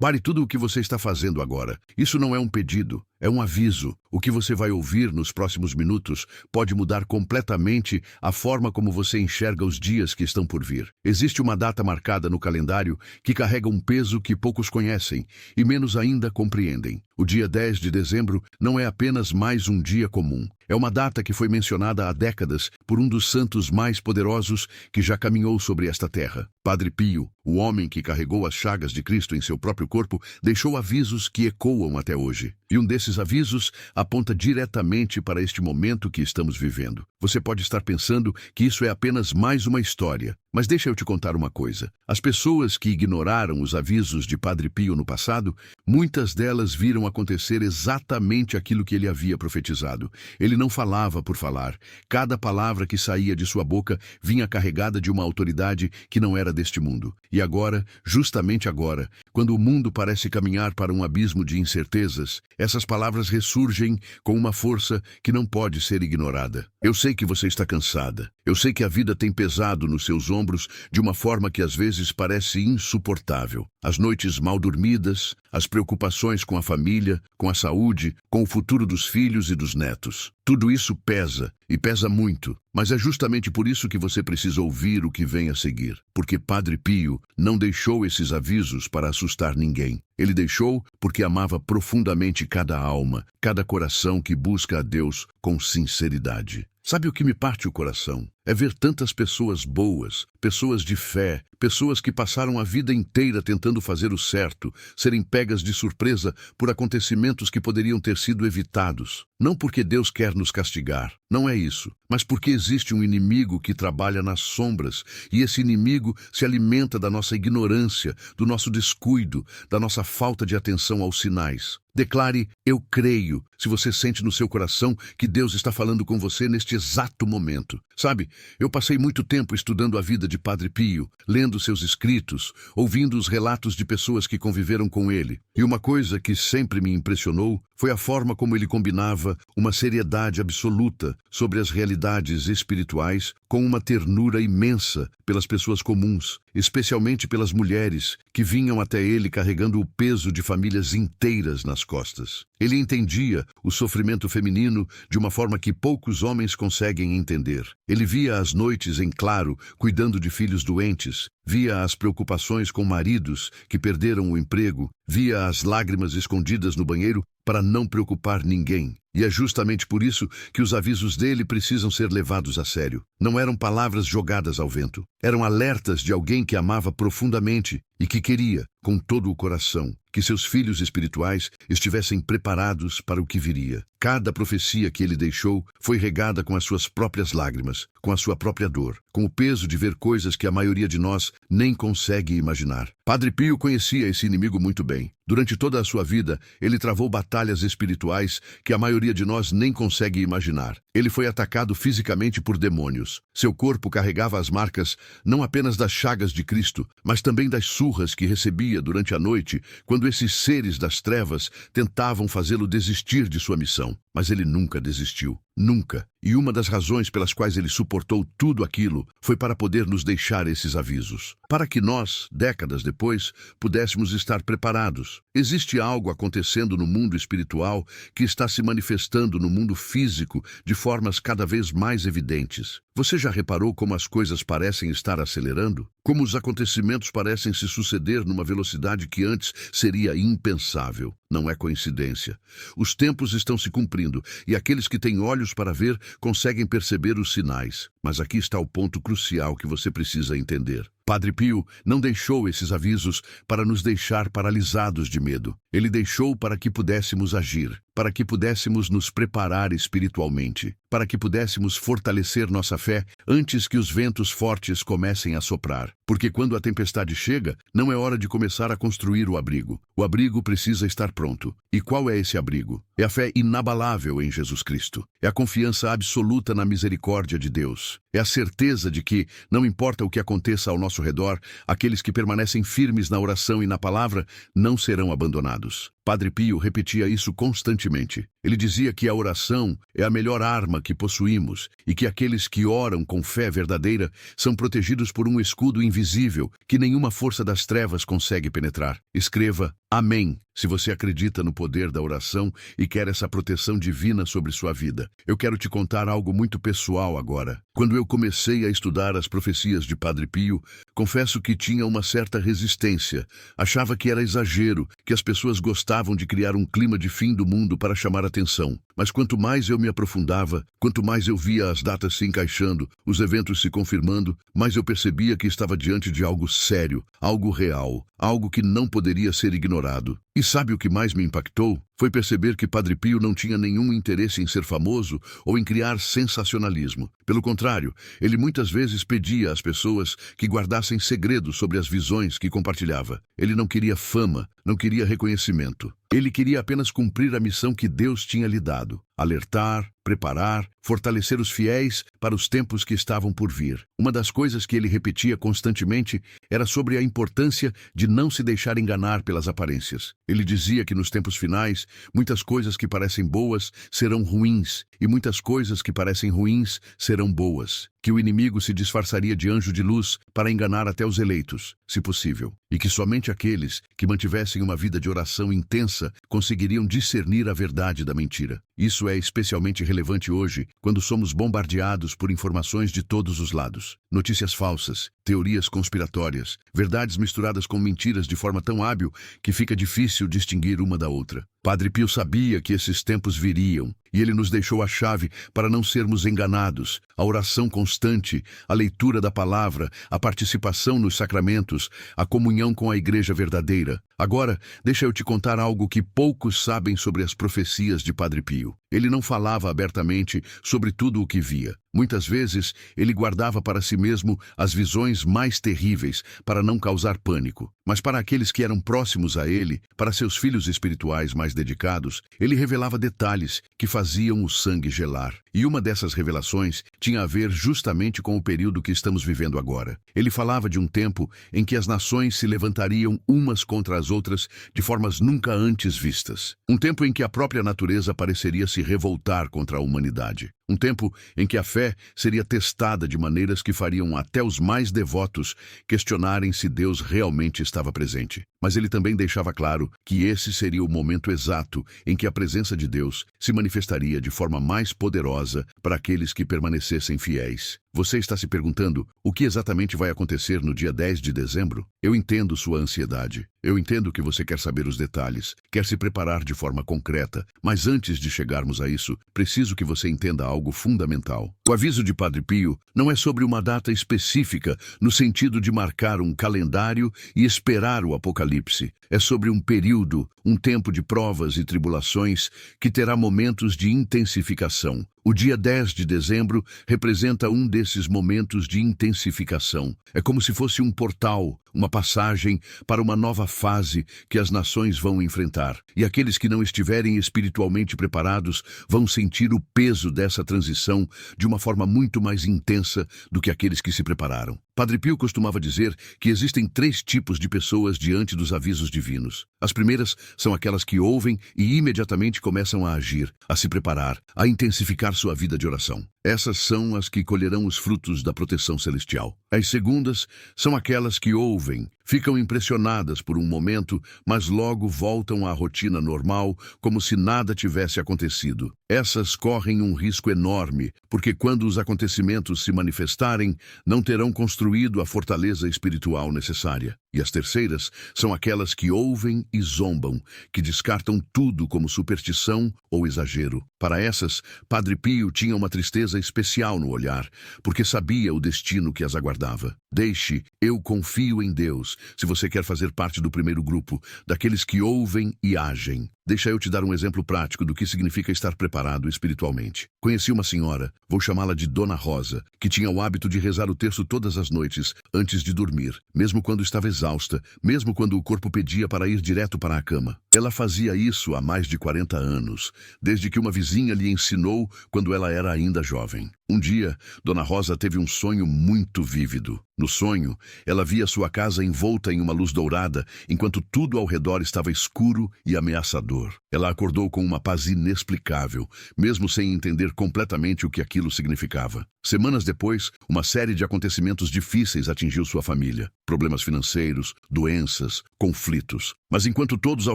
Pare tudo o que você está fazendo agora. Isso não é um pedido, é um aviso. O que você vai ouvir nos próximos minutos pode mudar completamente a forma como você enxerga os dias que estão por vir. Existe uma data marcada no calendário que carrega um peso que poucos conhecem e menos ainda compreendem. O dia 10 de dezembro não é apenas mais um dia comum. É uma data que foi mencionada há décadas por um dos santos mais poderosos que já caminhou sobre esta terra. Padre Pio, o homem que carregou as chagas de Cristo em seu próprio corpo, deixou avisos que ecoam até hoje. E um desses avisos aponta diretamente para este momento que estamos vivendo. Você pode estar pensando que isso é apenas mais uma história, mas deixa eu te contar uma coisa. As pessoas que ignoraram os avisos de Padre Pio no passado, muitas delas viram acontecer exatamente aquilo que ele havia profetizado. Ele não falava por falar. Cada palavra que saía de sua boca vinha carregada de uma autoridade que não era deste mundo. E agora, justamente agora, quando o mundo parece caminhar para um abismo de incertezas, essas palavras ressurgem com uma força que não pode ser ignorada. Eu sei que você está cansada. Eu sei que a vida tem pesado nos seus ombros de uma forma que às vezes parece insuportável. As noites mal dormidas, as preocupações com a família, com a saúde, com o futuro dos filhos e dos netos. Tudo isso pesa, e pesa muito. Mas é justamente por isso que você precisa ouvir o que vem a seguir. Porque Padre Pio não deixou esses avisos para assustar ninguém. Ele deixou porque amava profundamente cada alma, cada coração que busca a Deus com sinceridade. Sabe o que me parte o coração? É ver tantas pessoas boas, pessoas de fé, pessoas que passaram a vida inteira tentando fazer o certo, serem pegas de surpresa por acontecimentos que poderiam ter sido evitados. Não porque Deus quer nos castigar, não é isso, mas porque existe um inimigo que trabalha nas sombras, e esse inimigo se alimenta da nossa ignorância, do nosso descuido, da nossa falta de atenção aos sinais. Declare, eu creio, se você sente no seu coração que Deus está falando com você neste exato momento. Sabe, eu passei muito tempo estudando a vida de Padre Pio, lendo seus escritos, ouvindo os relatos de pessoas que conviveram com ele. E uma coisa que sempre me impressionou foi a forma como ele combinava uma seriedade absoluta sobre as realidades espirituais com uma ternura imensa pelas pessoas comuns, especialmente pelas mulheres que vinham até ele carregando o peso de famílias inteiras nas costas. Ele entendia o sofrimento feminino de uma forma que poucos homens conseguem entender. Ele via as noites em claro, cuidando de filhos doentes, via as preocupações com maridos que perderam o emprego, via as lágrimas escondidas no banheiro para não preocupar ninguém. E é justamente por isso que os avisos dele precisam ser levados a sério. Não eram palavras jogadas ao vento. Eram alertas de alguém que amava profundamente e que queria, com todo o coração, que seus filhos espirituais estivessem preparados para o que viria. Cada profecia que ele deixou foi regada com as suas próprias lágrimas, com a sua própria dor, com o peso de ver coisas que a maioria de nós nem consegue imaginar. Padre Pio conhecia esse inimigo muito bem. Durante toda a sua vida, ele travou batalhas espirituais que a maioria de nós nem consegue imaginar. Ele foi atacado fisicamente por demônios. Seu corpo carregava as marcas não apenas das chagas de Cristo, mas também das surras que recebia durante a noite, quando esses seres das trevas tentavam fazê-lo desistir de sua missão. Mas ele nunca desistiu. Nunca. E uma das razões pelas quais ele suportou tudo aquilo foi para poder nos deixar esses avisos. Para que nós, décadas depois, pudéssemos estar preparados. Existe algo acontecendo no mundo espiritual que está se manifestando no mundo físico de formas cada vez mais evidentes. Você já reparou como as coisas parecem estar acelerando? Como os acontecimentos parecem se suceder numa velocidade que antes seria impensável? Não é coincidência. Os tempos estão se cumprindo e aqueles que têm olhos para ver conseguem perceber os sinais. Mas aqui está o ponto crucial que você precisa entender. Padre Pio não deixou esses avisos para nos deixar paralisados de medo. Ele deixou para que pudéssemos agir, para que pudéssemos nos preparar espiritualmente, para que pudéssemos fortalecer nossa fé antes que os ventos fortes comecem a soprar. Porque quando a tempestade chega, não é hora de começar a construir o abrigo. O abrigo precisa estar pronto. E qual é esse abrigo? É a fé inabalável em Jesus Cristo. É a confiança absoluta na misericórdia de Deus. É a certeza de que, não importa o que aconteça ao nosso redor, aqueles que permanecem firmes na oração e na palavra não serão abandonados. Padre Pio repetia isso constantemente. Ele dizia que a oração é a melhor arma que possuímos e que aqueles que oram com fé verdadeira são protegidos por um escudo invisível que nenhuma força das trevas consegue penetrar. Escreva Amém se você acredita no poder da oração e quer essa proteção divina sobre sua vida. Eu quero te contar algo muito pessoal agora. Quando eu comecei a estudar as profecias de Padre Pio, confesso que tinha uma certa resistência. Achava que era exagero, que as pessoas gostavam de criar um clima de fim do mundo para chamar atenção. Mas quanto mais eu me aprofundava, quanto mais eu via as datas se encaixando, os eventos se confirmando, mais eu percebia que estava diante de algo sério, algo real, algo que não poderia ser ignorado. E sabe o que mais me impactou? Foi perceber que Padre Pio não tinha nenhum interesse em ser famoso ou em criar sensacionalismo. Pelo contrário, ele muitas vezes pedia às pessoas que guardassem segredos sobre as visões que compartilhava. Ele não queria fama, não queria reconhecimento. Ele queria apenas cumprir a missão que Deus tinha lhe dado: alertar, preparar, fortalecer os fiéis para os tempos que estavam por vir. Uma das coisas que ele repetia constantemente era sobre a importância de não se deixar enganar pelas aparências. Ele dizia que nos tempos finais, muitas coisas que parecem boas serão ruins, e muitas coisas que parecem ruins serão boas. Que o inimigo se disfarçaria de anjo de luz para enganar até os eleitos, se possível, e que somente aqueles que mantivessem uma vida de oração intensa conseguiriam discernir a verdade da mentira. Isso é especialmente relevante hoje, quando somos bombardeados por informações de todos os lados. Notícias falsas, teorias conspiratórias, verdades misturadas com mentiras de forma tão hábil que fica difícil distinguir uma da outra. Padre Pio sabia que esses tempos viriam, e ele nos deixou a chave para não sermos enganados: a oração constante, a leitura da palavra, a participação nos sacramentos, a comunhão com a igreja verdadeira. Agora, deixa eu te contar algo que poucos sabem sobre as profecias de Padre Pio. Ele não falava abertamente sobre tudo o que via. Muitas vezes, ele guardava para si mesmo as visões mais terríveis para não causar pânico. Mas para aqueles que eram próximos a ele, para seus filhos espirituais mais dedicados, ele revelava detalhes que faziam o sangue gelar. E uma dessas revelações tinha a ver justamente com o período que estamos vivendo agora. Ele falava de um tempo em que as nações se levantariam umas contra as outras de formas nunca antes vistas. Um tempo em que a própria natureza pareceria se revoltar contra a humanidade. Um tempo em que a fé seria testada de maneiras que fariam até os mais devotos questionarem se Deus realmente estava presente. Mas ele também deixava claro que esse seria o momento exato em que a presença de Deus se manifestaria de forma mais poderosa para aqueles que permanecessem fiéis. Você está se perguntando o que exatamente vai acontecer no dia 10 de dezembro? Eu entendo sua ansiedade. Eu entendo que você quer saber os detalhes, quer se preparar de forma concreta, mas antes de chegarmos a isso, preciso que você entenda algo fundamental. O aviso de Padre Pio não é sobre uma data específica, no sentido de marcar um calendário e esperar o Apocalipse. É sobre um período, um tempo de provas e tribulações que terá momentos de intensificação. O dia 10 de dezembro representa um desses momentos de intensificação. É como se fosse um portal, uma passagem para uma nova fase que as nações vão enfrentar. E aqueles que não estiverem espiritualmente preparados vão sentir o peso dessa transição de uma forma muito mais intensa do que aqueles que se prepararam. Padre Pio costumava dizer que existem 3 tipos de pessoas diante dos avisos divinos. As primeiras são aquelas que ouvem e imediatamente começam a agir, a se preparar, a intensificar sua vida de oração. Essas são as que colherão os frutos da proteção celestial. As segundas são aquelas que ouvem, ficam impressionadas por um momento, mas logo voltam à rotina normal, como se nada tivesse acontecido. Essas correm um risco enorme, porque quando os acontecimentos se manifestarem, não terão construído a fortaleza espiritual necessária. E as terceiras são aquelas que ouvem e zombam, que descartam tudo como superstição ou exagero. Para essas, Padre Pio tinha uma tristeza especial no olhar, porque sabia o destino que as aguardava. Deixe, eu confio em Deus, se você quer fazer parte do primeiro grupo, daqueles que ouvem e agem. Deixa eu te dar um exemplo prático do que significa estar preparado espiritualmente. Conheci uma senhora, vou chamá-la de Dona Rosa, que tinha o hábito de rezar o terço todas as noites, antes de dormir, mesmo quando estava exausta, mesmo quando o corpo pedia para ir direto para a cama. Ela fazia isso há mais de 40 anos, desde que uma vizinha lhe ensinou quando ela era ainda jovem. Um dia, Dona Rosa teve um sonho muito vívido. No sonho, ela via sua casa envolta em uma luz dourada, enquanto tudo ao redor estava escuro e ameaçador. Ela acordou com uma paz inexplicável, mesmo sem entender completamente o que aquilo significava. Semanas depois, uma série de acontecimentos difíceis atingiu sua família. Problemas financeiros, doenças, conflitos. Mas enquanto todos ao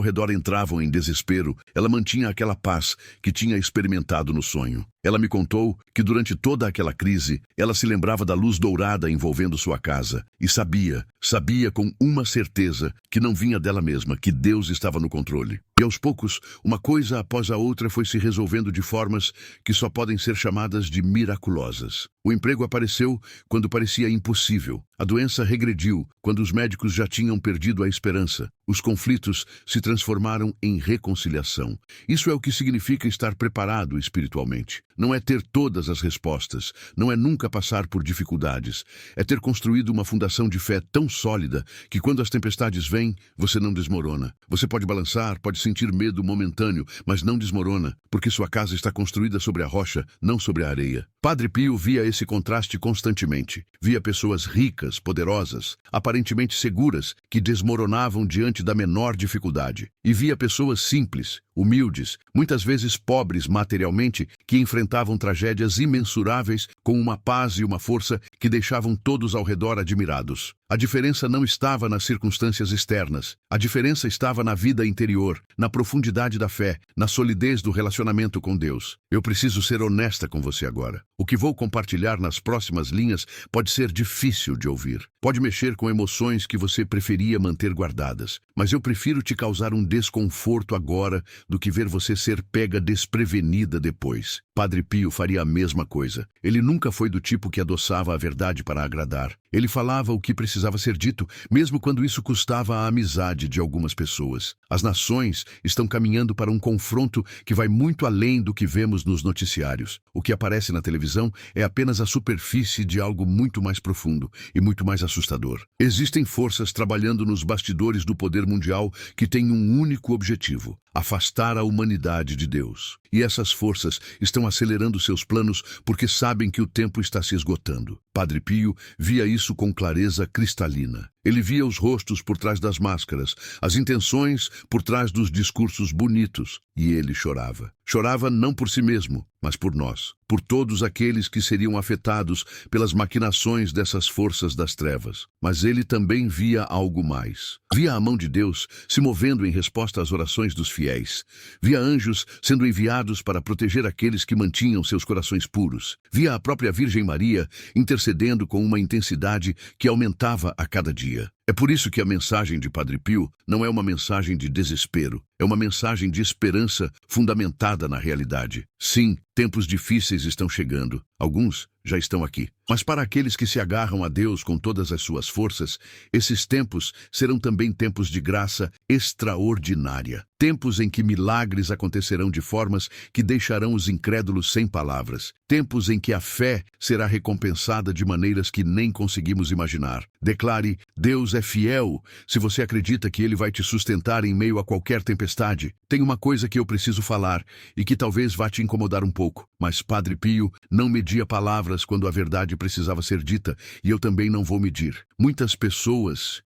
redor entravam em desespero, ela mantinha aquela paz que tinha experimentado no sonho. Ela me contou que durante toda aquela crise, ela se lembrava da luz dourada envolvendo sua casa e sabia com uma certeza que não vinha dela mesma, que Deus estava no controle. E aos poucos, uma coisa após a outra foi se resolvendo de formas que só podem ser chamadas de miraculosas. O emprego apareceu quando parecia impossível. A doença regrediu quando os médicos já tinham perdido a esperança. Os conflitos se transformaram em reconciliação. Isso é o que significa estar preparado espiritualmente. Não é ter todas as respostas, não é nunca passar por dificuldades. É ter construído uma fundação de fé tão sólida que quando as tempestades vêm, você não desmorona. Você pode balançar, pode sentir medo momentâneo, mas não desmorona, porque sua casa está construída sobre a rocha, não sobre a areia. Padre Pio via esse contraste constantemente. Via pessoas ricas, poderosas, aparentemente seguras, que desmoronavam diante da menor dificuldade. E via pessoas simples, humildes, muitas vezes pobres materialmente, que enfrentavam tragédias imensuráveis com uma paz e uma força que deixavam todos ao redor admirados. A diferença não estava nas circunstâncias externas. A diferença estava na vida interior, na profundidade da fé, na solidez do relacionamento com Deus. Eu preciso ser honesta com você agora. O que vou compartilhar nas próximas linhas pode ser difícil de ouvir. Pode mexer com emoções que você preferia manter guardadas. Mas eu prefiro te causar um desconforto agora do que ver você ser pega desprevenida depois. Padre Pio faria a mesma coisa. Ele nunca foi do tipo que adoçava a verdade para agradar. Ele falava o que precisava ser dito, mesmo quando isso custava a amizade de algumas pessoas. As nações estão caminhando para um confronto que vai muito além do que vemos nos noticiários. O que aparece na televisão é apenas a superfície de algo muito mais profundo e muito mais assustador. Existem forças trabalhando nos bastidores do poder mundial que têm um único objetivo: afastar a humanidade de Deus. E essas forças estão acelerando seus planos porque sabem que o tempo está se esgotando. Padre Pio via isso com clareza cristalina. Ele via os rostos por trás das máscaras, as intenções por trás dos discursos bonitos, e ele chorava. Chorava não por si mesmo, mas por nós, por todos aqueles que seriam afetados pelas maquinações dessas forças das trevas. Mas ele também via algo mais. Via a mão de Deus se movendo em resposta às orações dos fiéis. Via anjos sendo enviados para proteger aqueles que mantinham seus corações puros. Via a própria Virgem Maria intercedendo com uma intensidade que aumentava a cada dia. É por isso que a mensagem de Padre Pio não é uma mensagem de desespero, é uma mensagem de esperança fundamentada na realidade. Sim, tempos difíceis estão chegando, alguns já estão aqui. Mas para aqueles que se agarram a Deus com todas as suas forças, esses tempos serão também tempos de graça extraordinária. Tempos em que milagres acontecerão de formas que deixarão os incrédulos sem palavras. Tempos em que a fé será recompensada de maneiras que nem conseguimos imaginar. Declare: Deus é fiel. Se você acredita que Ele vai te sustentar em meio a qualquer tempestade, tem uma coisa que eu preciso falar e que talvez vá te incomodar um pouco. Mas Padre Pio não media palavras quando a verdade precisava ser dita, e eu também não vou medir. Muitas pessoas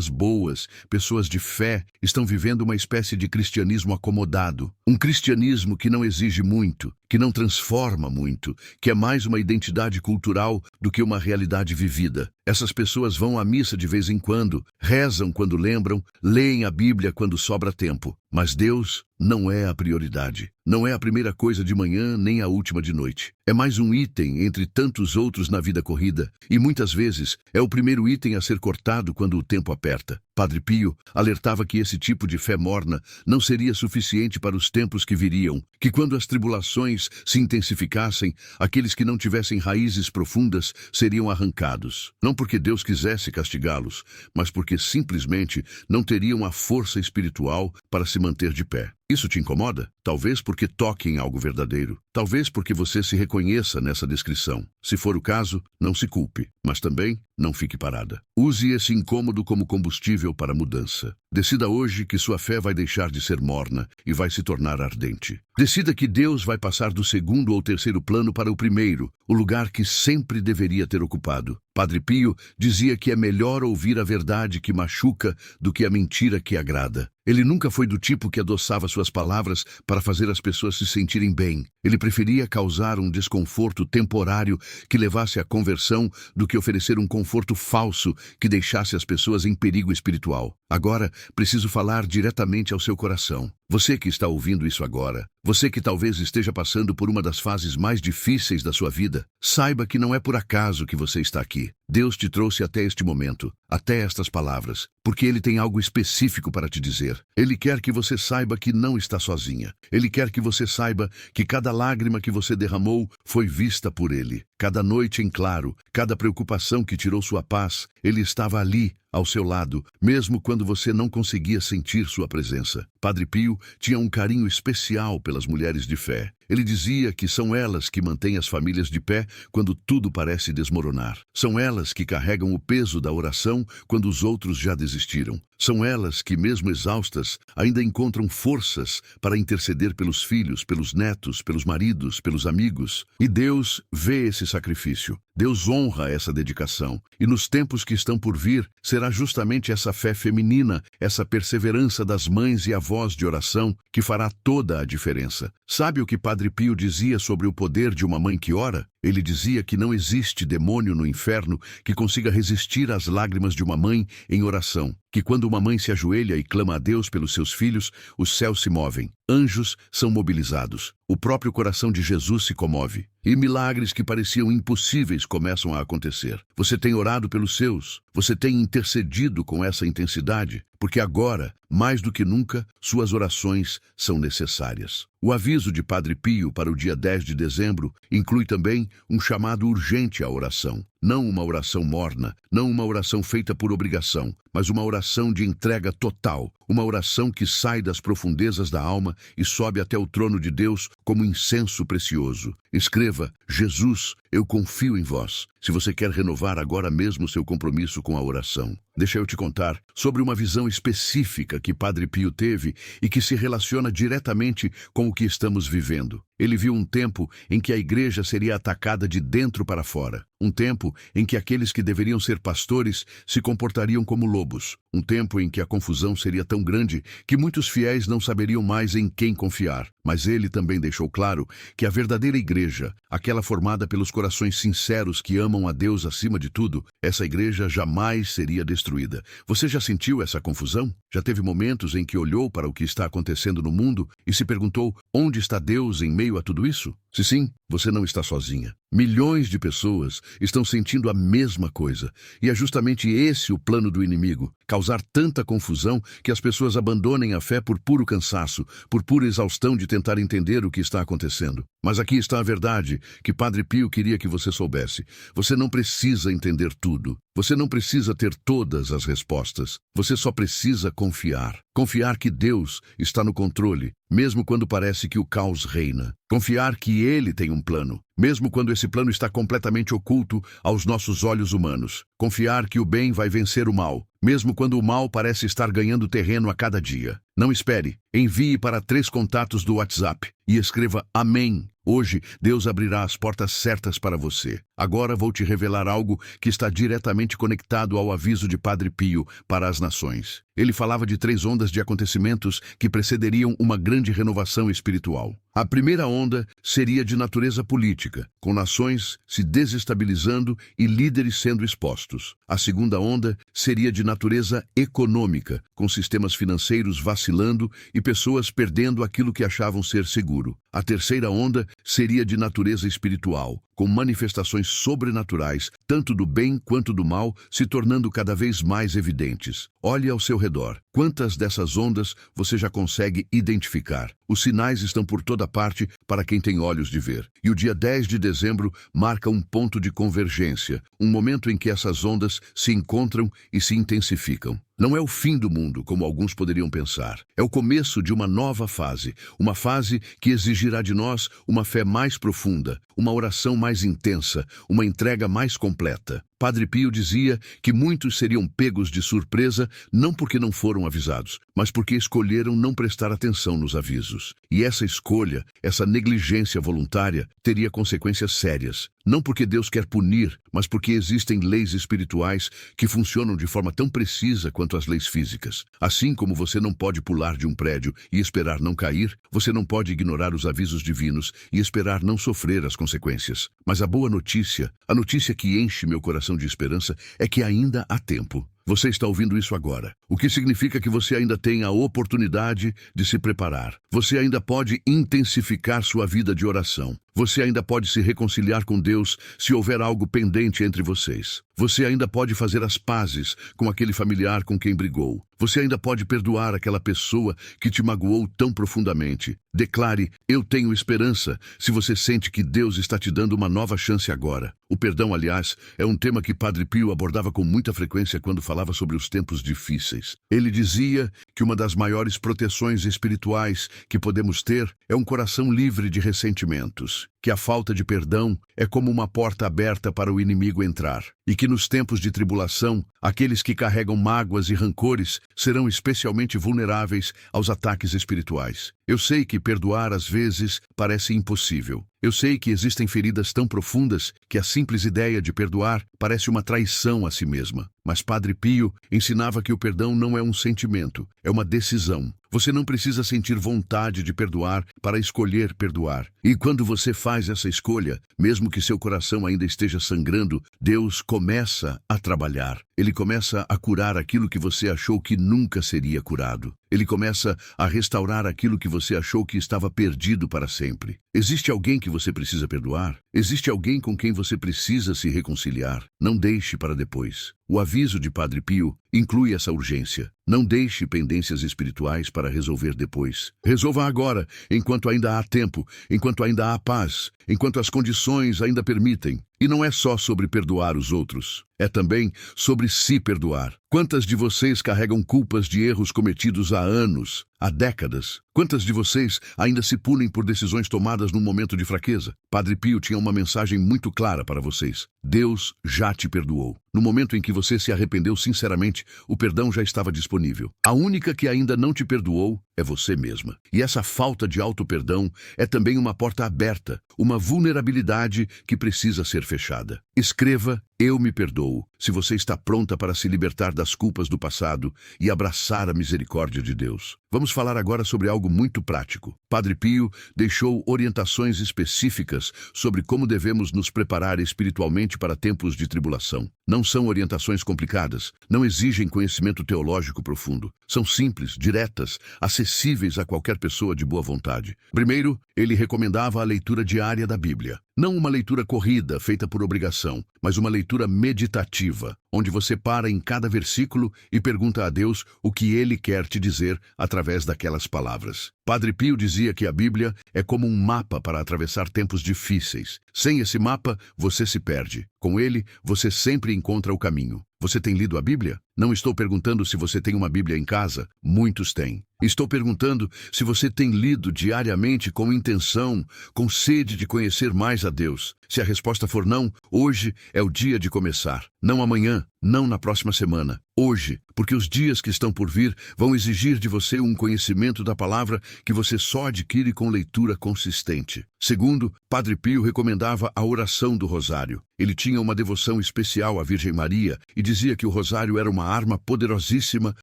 boas, pessoas de fé, estão vivendo uma espécie de cristianismo acomodado. Um cristianismo que não exige muito, que não transforma muito, que é mais uma identidade cultural do que uma realidade vivida. Essas pessoas vão à missa de vez em quando, rezam quando lembram, leem a Bíblia quando sobra tempo. Mas Deus não é a prioridade. Não é a primeira coisa de manhã, nem a última de noite. É mais um item entre tantos outros na vida corrida, e muitas vezes é o primeiro item a ser cortado quando o tempo aperta. Padre Pio alertava que esse tipo de fé morna não seria suficiente para os tempos que viriam, que quando as tribulações se intensificassem, aqueles que não tivessem raízes profundas seriam arrancados. Não porque Deus quisesse castigá-los, mas porque simplesmente não teriam a força espiritual para se manter de pé. Isso te incomoda? Talvez porque toque em algo verdadeiro. Talvez porque você se reconheça nessa descrição. Se for o caso, não se culpe. mas também não fique parada. Use esse incômodo como combustível para a mudança. Decida hoje que sua fé vai deixar de ser morna e vai se tornar ardente. Decida que Deus vai passar do segundo ou terceiro plano para o primeiro, o lugar que sempre deveria ter ocupado. Padre Pio dizia que é melhor ouvir a verdade que machuca do que a mentira que agrada. Ele nunca foi do tipo que adoçava suas palavras para fazer as pessoas se sentirem bem. Ele preferia causar um desconforto temporário que levasse à conversão do que oferecer um conforto falso que deixasse as pessoas em perigo espiritual. Agora, preciso falar diretamente ao seu coração. Você que está ouvindo isso agora, você que talvez esteja passando por uma das fases mais difíceis da sua vida, saiba que não é por acaso que você está aqui. Deus te trouxe até este momento, até estas palavras, porque Ele tem algo específico para te dizer. Ele quer que você saiba que não está sozinha. Ele quer que você saiba que cada lágrima que você derramou foi vista por Ele. Cada noite em claro, cada preocupação que tirou sua paz, Ele estava ali, ao seu lado, mesmo quando você não conseguia sentir sua presença. Padre Pio tinha um carinho especial pelas mulheres de fé. Ele dizia que são elas que mantêm as famílias de pé quando tudo parece desmoronar. São elas que carregam o peso da oração quando os outros já desistiram. São elas que, mesmo exaustas, ainda encontram forças para interceder pelos filhos, pelos netos, pelos maridos, pelos amigos. E Deus vê esse sacrifício. Deus honra essa dedicação. E nos tempos que estão por vir, será justamente essa fé feminina, essa perseverança das mães e avós de oração que fará toda a diferença. Sabe o que Padre Pio dizia sobre o poder de uma mãe que ora? Ele dizia que não existe demônio no inferno que consiga resistir às lágrimas de uma mãe em oração. Que quando uma mãe se ajoelha e clama a Deus pelos seus filhos, os céus se movem, anjos são mobilizados, o próprio coração de Jesus se comove, e milagres que pareciam impossíveis começam a acontecer. Você tem orado pelos seus, você tem intercedido com essa intensidade, porque agora, mais do que nunca, suas orações são necessárias. O aviso de Padre Pio para o dia 10 de dezembro inclui também um chamado urgente à oração. Não uma oração morna, não uma oração feita por obrigação, mas uma oração de entrega total, uma oração que sai das profundezas da alma e sobe até o trono de Deus como incenso precioso. Escreva: Jesus, eu confio em vós. Se você quer renovar agora mesmo seu compromisso com a oração. Deixa eu te contar sobre uma visão específica que Padre Pio teve e que se relaciona diretamente com o que estamos vivendo. Ele viu um tempo em que a igreja seria atacada de dentro para fora. Um tempo em que aqueles que deveriam ser pastores se comportariam como lobos. Um tempo em que a confusão seria tão grande que muitos fiéis não saberiam mais em quem confiar. Mas ele também deixou claro que a verdadeira igreja, aquela formada pelos corações sinceros que amam a Deus acima de tudo, essa igreja jamais seria destruída. Você já sentiu essa confusão? Já teve momentos em que olhou para o que está acontecendo no mundo e se perguntou: onde está Deus em meio a tudo isso? Se sim, você não está sozinha. Milhões de pessoas estão sentindo a mesma coisa. E é justamente esse o plano do inimigo: causar tanta confusão que as pessoas abandonem a fé por puro cansaço, por pura exaustão de tentar entender o que está acontecendo. Mas aqui está a verdade que Padre Pio queria que você soubesse. Você não precisa entender tudo. Você não precisa ter todas as respostas. Você só precisa confiar. Confiar que Deus está no controle, mesmo quando parece que o caos reina. Confiar que Ele tem um plano, mesmo quando esse plano está completamente oculto aos nossos olhos humanos. Confiar que o bem vai vencer o mal, mesmo quando o mal parece estar ganhando terreno a cada dia. Não espere. Envie para 3 contatos do WhatsApp e escreva Amém. Hoje, Deus abrirá as portas certas para você. Agora vou te revelar algo que está diretamente conectado ao aviso de Padre Pio para as nações. Ele falava de 3 ondas de acontecimentos que precederiam uma grande renovação espiritual. A primeira onda seria de natureza política, com nações se desestabilizando e líderes sendo expostos. A segunda onda seria de natureza econômica, com sistemas financeiros vacilando e pessoas perdendo aquilo que achavam ser seguro. A terceira onda seria de natureza espiritual, com manifestações sobrenaturais, tanto do bem quanto do mal, se tornando cada vez mais evidentes. Olhe ao seu redor. Quantas dessas ondas você já consegue identificar? Os sinais estão por toda parte para quem tem olhos de ver. E o dia 10 de dezembro marca um ponto de convergência, um momento em que essas ondas se encontram e se intensificam. Não é o fim do mundo, como alguns poderiam pensar. É o começo de uma nova fase, uma fase que exigirá de nós uma fé mais profunda, uma oração mais intensa, uma entrega mais completa. Padre Pio dizia que muitos seriam pegos de surpresa não porque não foram avisados, mas porque escolheram não prestar atenção nos avisos. E essa escolha, essa negligência voluntária, teria consequências sérias. Não porque Deus quer punir, mas porque existem leis espirituais que funcionam de forma tão precisa quanto as leis físicas. Assim como você não pode pular de um prédio e esperar não cair, você não pode ignorar os avisos divinos e esperar não sofrer as consequências. Mas a boa notícia, a notícia que enche meu coração de esperança, é que ainda há tempo. Você está ouvindo isso agora, o que significa que você ainda tem a oportunidade de se preparar. Você ainda pode intensificar sua vida de oração. Você ainda pode se reconciliar com Deus se houver algo pendente entre vocês. Você ainda pode fazer as pazes com aquele familiar com quem brigou. Você ainda pode perdoar aquela pessoa que te magoou tão profundamente. Declare: eu tenho esperança, se você sente que Deus está te dando uma nova chance agora. O perdão, aliás, é um tema que Padre Pio abordava com muita frequência quando falava sobre os tempos difíceis. Ele dizia que uma das maiores proteções espirituais que podemos ter é um coração livre de ressentimentos, que a falta de perdão é como uma porta aberta para o inimigo entrar, e que nos tempos de tribulação, aqueles que carregam mágoas e rancores serão especialmente vulneráveis aos ataques espirituais. Eu sei que perdoar às vezes parece impossível. Eu sei que existem feridas tão profundas que a simples ideia de perdoar parece uma traição a si mesma. Mas Padre Pio ensinava que o perdão não é um sentimento, é uma decisão. Você não precisa sentir vontade de perdoar para escolher perdoar. E quando você faz essa escolha, mesmo que seu coração ainda esteja sangrando, Deus começa a trabalhar. Ele começa a curar aquilo que você achou que nunca seria curado. Ele começa a restaurar aquilo que você achou que estava perdido para sempre. Existe alguém que você precisa perdoar? Existe alguém com quem você precisa se reconciliar? Não deixe para depois. O aviso de Padre Pio inclui essa urgência. Não deixe pendências espirituais para resolver depois. Resolva agora, enquanto ainda há tempo, enquanto ainda há paz, enquanto as condições ainda permitem. E não é só sobre perdoar os outros, é também sobre se perdoar. Quantas de vocês carregam culpas de erros cometidos há anos, há décadas? Quantas de vocês ainda se punem por decisões tomadas num momento de fraqueza? Padre Pio tinha uma mensagem muito clara para vocês. Deus já te perdoou. No momento em que você se arrependeu sinceramente, o perdão já estava disponível. A única que ainda não te perdoou é você mesma. E essa falta de auto-perdão é também uma porta aberta, uma vulnerabilidade que precisa ser fechada. Escreva: eu me perdoo, se você está pronta para se libertar das culpas do passado e abraçar a misericórdia de Deus. Vamos falar agora sobre algo muito prático. Padre Pio deixou orientações específicas sobre como devemos nos preparar espiritualmente para tempos de tribulação. Não são orientações complicadas, não exigem conhecimento teológico profundo. São simples, diretas, acessíveis a qualquer pessoa de boa vontade. Primeiro, ele recomendava a leitura diária da Bíblia. Não uma leitura corrida, feita por obrigação, mas uma leitura meditativa, onde você para em cada versículo e pergunta a Deus o que Ele quer te dizer através daquelas palavras. Padre Pio dizia que a Bíblia é como um mapa para atravessar tempos difíceis. Sem esse mapa, você se perde. Com ele, você sempre encontra o caminho. Você tem lido a Bíblia? Não estou perguntando se você tem uma Bíblia em casa. Muitos têm. Estou perguntando se você tem lido diariamente com intenção, com sede de conhecer mais a Deus. Se a resposta for não, hoje é o dia de começar. Não amanhã, não na próxima semana. Hoje, porque os dias que estão por vir vão exigir de você um conhecimento da palavra que você só adquire com leitura consistente. Segundo, Padre Pio recomendava a oração do Rosário. Ele tinha uma devoção especial à Virgem Maria e dizia que o Rosário era uma arma poderosíssima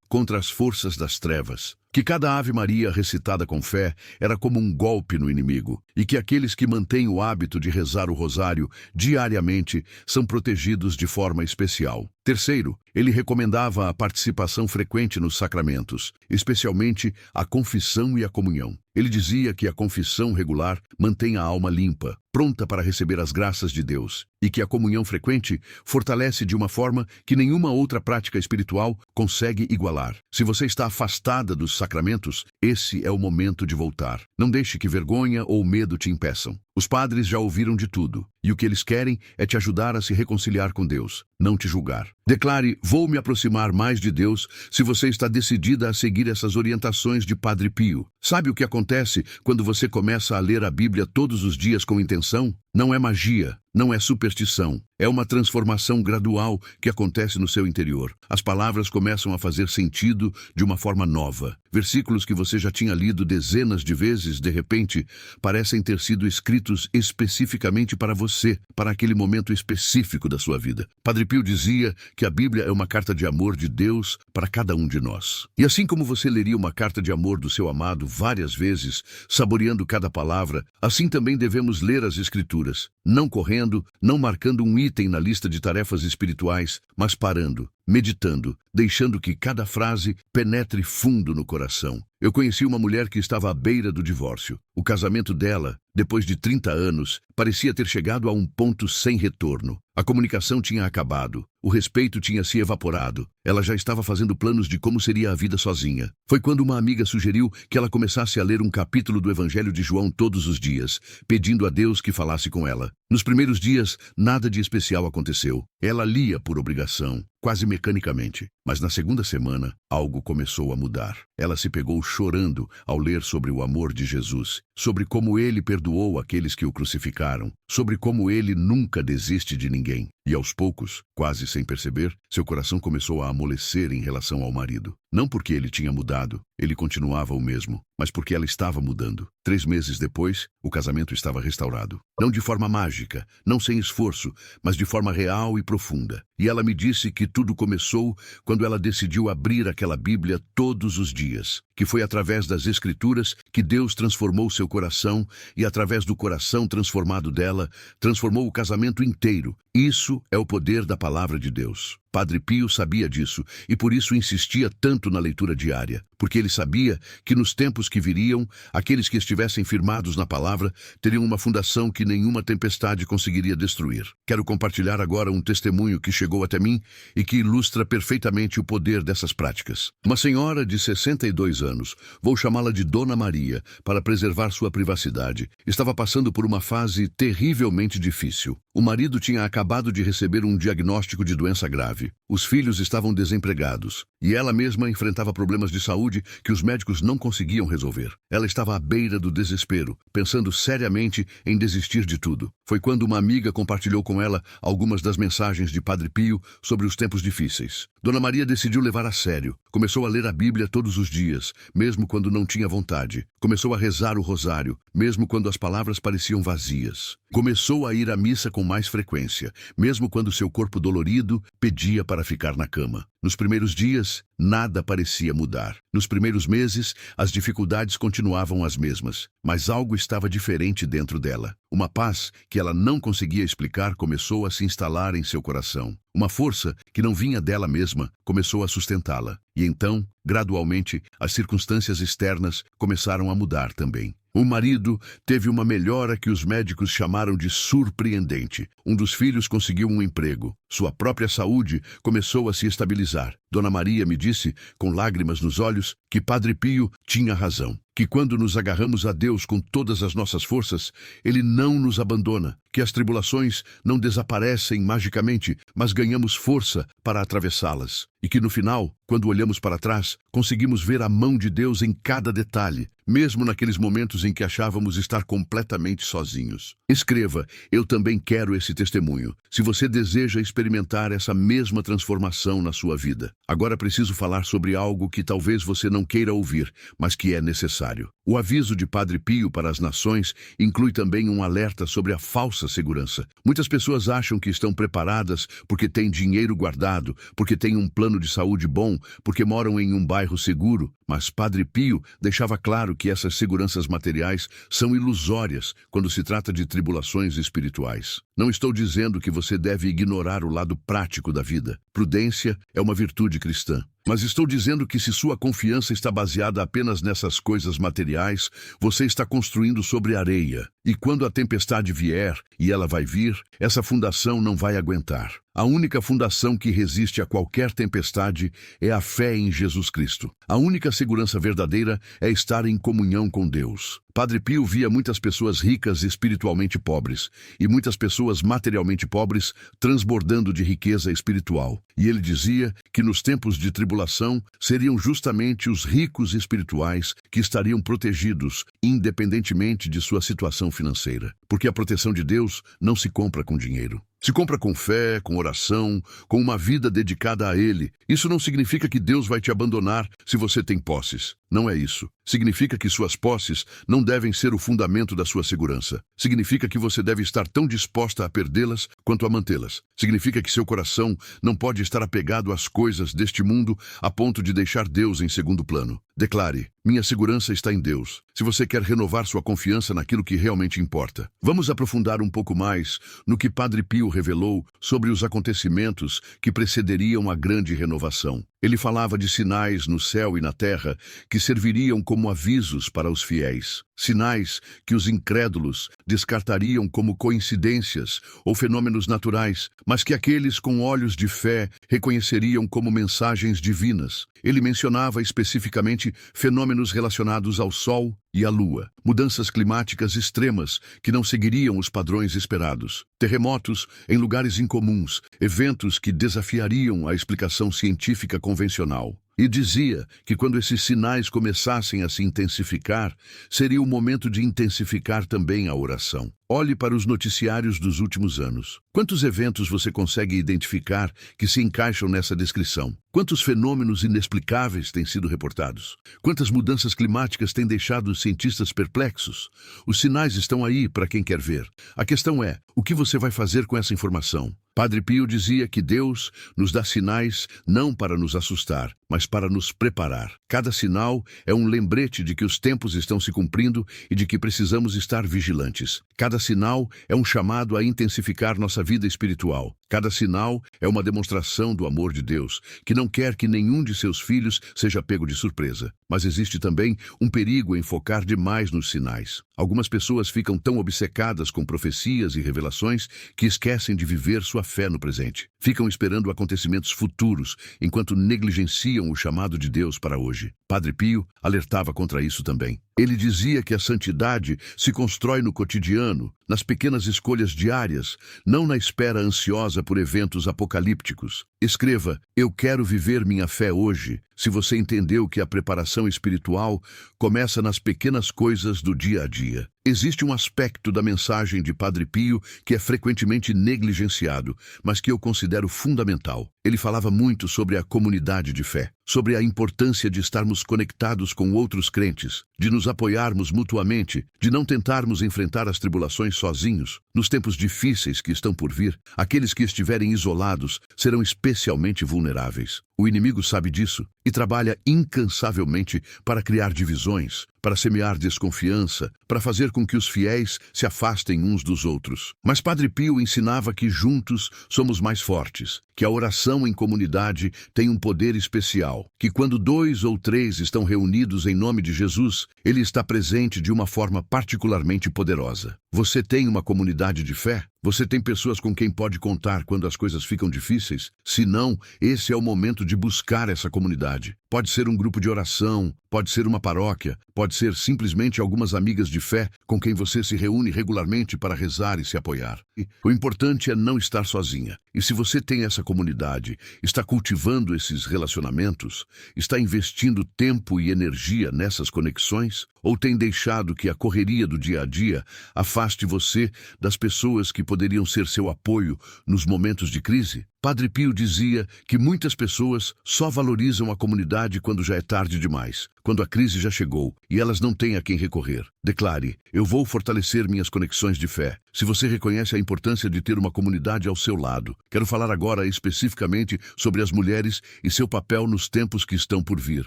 contra as forças das trevas. Que cada Ave Maria recitada com fé era como um golpe no inimigo, e que aqueles que mantêm o hábito de rezar o rosário diariamente são protegidos de forma especial. Terceiro, ele recomendava a participação frequente nos sacramentos, especialmente a confissão e a comunhão. Ele dizia que a confissão regular mantém a alma limpa, pronta para receber as graças de Deus, e que a comunhão frequente fortalece de uma forma que nenhuma outra prática espiritual consegue igualar. Se você está afastada dos sacramentos, esse é o momento de voltar. Não deixe que vergonha ou medo te impeçam. Os padres já ouviram de tudo, e o que eles querem é te ajudar a se reconciliar com Deus, não te julgar. Declare: vou me aproximar mais de Deus, se você está decidida a seguir essas orientações de Padre Pio. Sabe o que acontece quando você começa a ler a Bíblia todos os dias com intenção? Não é magia, não é superstição. É uma transformação gradual que acontece no seu interior. As palavras começam a fazer sentido de uma forma nova. Versículos que você já tinha lido dezenas de vezes, de repente, parecem ter sido escritos especificamente para você, para aquele momento específico da sua vida. Padre Pio dizia que a Bíblia é uma carta de amor de Deus para cada um de nós. E assim como você leria uma carta de amor do seu amado várias vezes, saboreando cada palavra, assim também devemos ler as Escrituras, não correndo, não marcando um item na lista de tarefas espirituais, mas parando, meditando, deixando que cada frase penetre fundo no coração. Eu conheci uma mulher que estava à beira do divórcio. O casamento dela, depois de 30 anos, parecia ter chegado a um ponto sem retorno. A comunicação tinha acabado. O respeito tinha se evaporado. Ela já estava fazendo planos de como seria a vida sozinha. Foi quando uma amiga sugeriu que ela começasse a ler um capítulo do Evangelho de João todos os dias, pedindo a Deus que falasse com ela. Nos primeiros dias, nada de especial aconteceu. Ela lia por obrigação, quase mecanicamente. Mas na segunda semana, algo começou a mudar. Ela se pegou chorando ao ler sobre o amor de Jesus, sobre como ele perdoou aqueles que o crucificaram, sobre como ele nunca desiste de ninguém. E aos poucos, quase sem perceber, seu coração começou a amolecer em relação ao marido. Não porque ele tinha mudado, ele continuava o mesmo, mas porque ela estava mudando. 3 meses depois, o casamento estava restaurado. Não de forma mágica, não sem esforço, mas de forma real e profunda. E ela me disse que tudo começou quando ela decidiu abrir aquela Bíblia todos os dias, que foi através das Escrituras que Deus transformou seu coração e através do coração transformado dela, transformou o casamento inteiro. Isso é o poder da palavra de Deus. Padre Pio sabia disso e por isso insistia tanto na leitura diária, porque ele sabia que nos tempos que viriam, aqueles que estivessem firmados na palavra teriam uma fundação que nenhuma tempestade conseguiria destruir. Quero compartilhar agora um testemunho que chegou até mim e que ilustra perfeitamente o poder dessas práticas. Uma senhora de 62 anos, vou chamá-la de Dona Maria, para preservar sua privacidade, estava passando por uma fase terrivelmente difícil. O marido tinha acabado de receber um diagnóstico de doença grave. Os filhos estavam desempregados e ela mesma enfrentava problemas de saúde que os médicos não conseguiam resolver. Ela estava à beira do desespero, pensando seriamente em desistir de tudo. Foi quando uma amiga compartilhou com ela algumas das mensagens de Padre Pio sobre os tempos difíceis. Dona Maria decidiu levar a sério. Começou a ler a Bíblia todos os dias, mesmo quando não tinha vontade. Começou a rezar o rosário, mesmo quando as palavras pareciam vazias. Começou a ir à missa com mais frequência, mesmo quando seu corpo dolorido pedia para ficar na cama. Nos primeiros dias, nada parecia mudar. Nos primeiros meses, as dificuldades continuavam as mesmas, mas algo estava diferente dentro dela. Uma paz que ela não conseguia explicar começou a se instalar em seu coração. Uma força que não vinha dela mesma começou a sustentá-la. E então, gradualmente, as circunstâncias externas começaram a mudar também. O marido teve uma melhora que os médicos chamaram de surpreendente. Um dos filhos conseguiu um emprego. Sua própria saúde começou a se estabilizar. Dona Maria me disse, com lágrimas nos olhos, que Padre Pio tinha razão. Que quando nos agarramos a Deus com todas as nossas forças, Ele não nos abandona. Que as tribulações não desaparecem magicamente, mas ganhamos força para atravessá-las. E que no final, quando olhamos para trás, conseguimos ver a mão de Deus em cada detalhe, mesmo naqueles momentos em que achávamos estar completamente sozinhos. Escreva, eu também quero esse testemunho, se você deseja experimentar essa mesma transformação na sua vida. Agora preciso falar sobre algo que talvez você não queira ouvir, mas que é necessário. O aviso de Padre Pio para as nações inclui também um alerta sobre a falsa segurança. Muitas pessoas acham que estão preparadas porque têm dinheiro guardado, porque têm um plano de saúde bom, porque moram em um bairro seguro, mas Padre Pio deixava claro que essas seguranças materiais são ilusórias quando se trata de tribulações espirituais. Não estou dizendo que você deve ignorar o lado prático da vida. Prudência é uma virtude cristã. Mas estou dizendo que se sua confiança está baseada apenas nessas coisas materiais, você está construindo sobre areia. E quando a tempestade vier, e ela vai vir, essa fundação não vai aguentar. A única fundação que resiste a qualquer tempestade é a fé em Jesus Cristo. A única segurança verdadeira é estar em comunhão com Deus. Padre Pio via muitas pessoas ricas espiritualmente pobres e muitas pessoas materialmente pobres transbordando de riqueza espiritual. E ele dizia que nos tempos de tribulação seriam justamente os ricos espirituais que estariam protegidos, independentemente de sua situação financeira. Porque a proteção de Deus não se compra com dinheiro. Se compra com fé, com oração, com uma vida dedicada a Ele. Isso não significa que Deus vai te abandonar se você tem posses. Não é isso. Significa que suas posses não devem ser o fundamento da sua segurança. Significa que você deve estar tão disposta a perdê-las quanto a mantê-las. Significa que seu coração não pode estar apegado às coisas deste mundo a ponto de deixar Deus em segundo plano. Declare: minha segurança está em Deus. Se você quer renovar sua confiança naquilo que realmente importa. Vamos aprofundar um pouco mais no que Padre Pio revelou sobre os acontecimentos que precederiam a grande renovação. Ele falava de sinais no céu e na terra que serviriam como avisos para os fiéis. Sinais que os incrédulos descartariam como coincidências ou fenômenos naturais, mas que aqueles com olhos de fé reconheceriam como mensagens divinas. Ele mencionava especificamente fenômenos relacionados ao Sol e à Lua, mudanças climáticas extremas que não seguiriam os padrões esperados, terremotos em lugares incomuns, eventos que desafiariam a explicação científica convencional. E dizia que quando esses sinais começassem a se intensificar, seria o momento de intensificar também a oração. Olhe para os noticiários dos últimos anos. Quantos eventos você consegue identificar que se encaixam nessa descrição? Quantos fenômenos inexplicáveis têm sido reportados? Quantas mudanças climáticas têm deixado os cientistas perplexos? Os sinais estão aí para quem quer ver. A questão é, o que você vai fazer com essa informação? Padre Pio dizia que Deus nos dá sinais não para nos assustar, mas para nos preparar. Cada sinal é um lembrete de que os tempos estão se cumprindo e de que precisamos estar vigilantes. Cada sinal é um chamado a intensificar nossa vida espiritual. Cada sinal é uma demonstração do amor de Deus, que não quer que nenhum de seus filhos seja pego de surpresa. Mas existe também um perigo em focar demais nos sinais. Algumas pessoas ficam tão obcecadas com profecias e revelações que esquecem de viver sua fé no presente. Ficam esperando acontecimentos futuros, enquanto negligenciam o chamado de Deus para hoje. Padre Pio alertava contra isso também. Ele dizia que a santidade se constrói no cotidiano, nas pequenas escolhas diárias, não na espera ansiosa por eventos apocalípticos. Escreva: eu quero viver minha fé hoje, se você entendeu que a preparação espiritual começa nas pequenas coisas do dia a dia. Existe um aspecto da mensagem de Padre Pio que é frequentemente negligenciado, mas que eu considero fundamental. Ele falava muito sobre a comunidade de fé, sobre a importância de estarmos conectados com outros crentes, de nos apoiarmos mutuamente, de não tentarmos enfrentar as tribulações sozinhos. Nos tempos difíceis que estão por vir, aqueles que estiverem isolados serão especialmente vulneráveis. O inimigo sabe disso e trabalha incansavelmente para criar divisões, para semear desconfiança, para fazer com que os fiéis se afastem uns dos outros. Mas Padre Pio ensinava que juntos somos mais fortes, que a oração em comunidade tem um poder especial, que quando 2 ou 3 estão reunidos em nome de Jesus, ele está presente de uma forma particularmente poderosa. Você tem uma comunidade de fé? Você tem pessoas com quem pode contar quando as coisas ficam difíceis? Se não, esse é o momento de buscar essa comunidade. Pode ser um grupo de oração, pode ser uma paróquia, pode ser simplesmente algumas amigas de fé com quem você se reúne regularmente para rezar e se apoiar. O importante é não estar sozinha. E se você tem essa comunidade, está cultivando esses relacionamentos, está investindo tempo e energia nessas conexões, ou tem deixado que a correria do dia a dia afaste você das pessoas que poderiam ser seu apoio nos momentos de crise? Padre Pio dizia que muitas pessoas só valorizam a comunidade quando já é tarde demais, quando a crise já chegou e elas não têm a quem recorrer. Declare: eu vou fortalecer minhas conexões de fé. Se você reconhece a importância de ter uma comunidade ao seu lado, quero falar agora especificamente sobre as mulheres e seu papel nos tempos que estão por vir.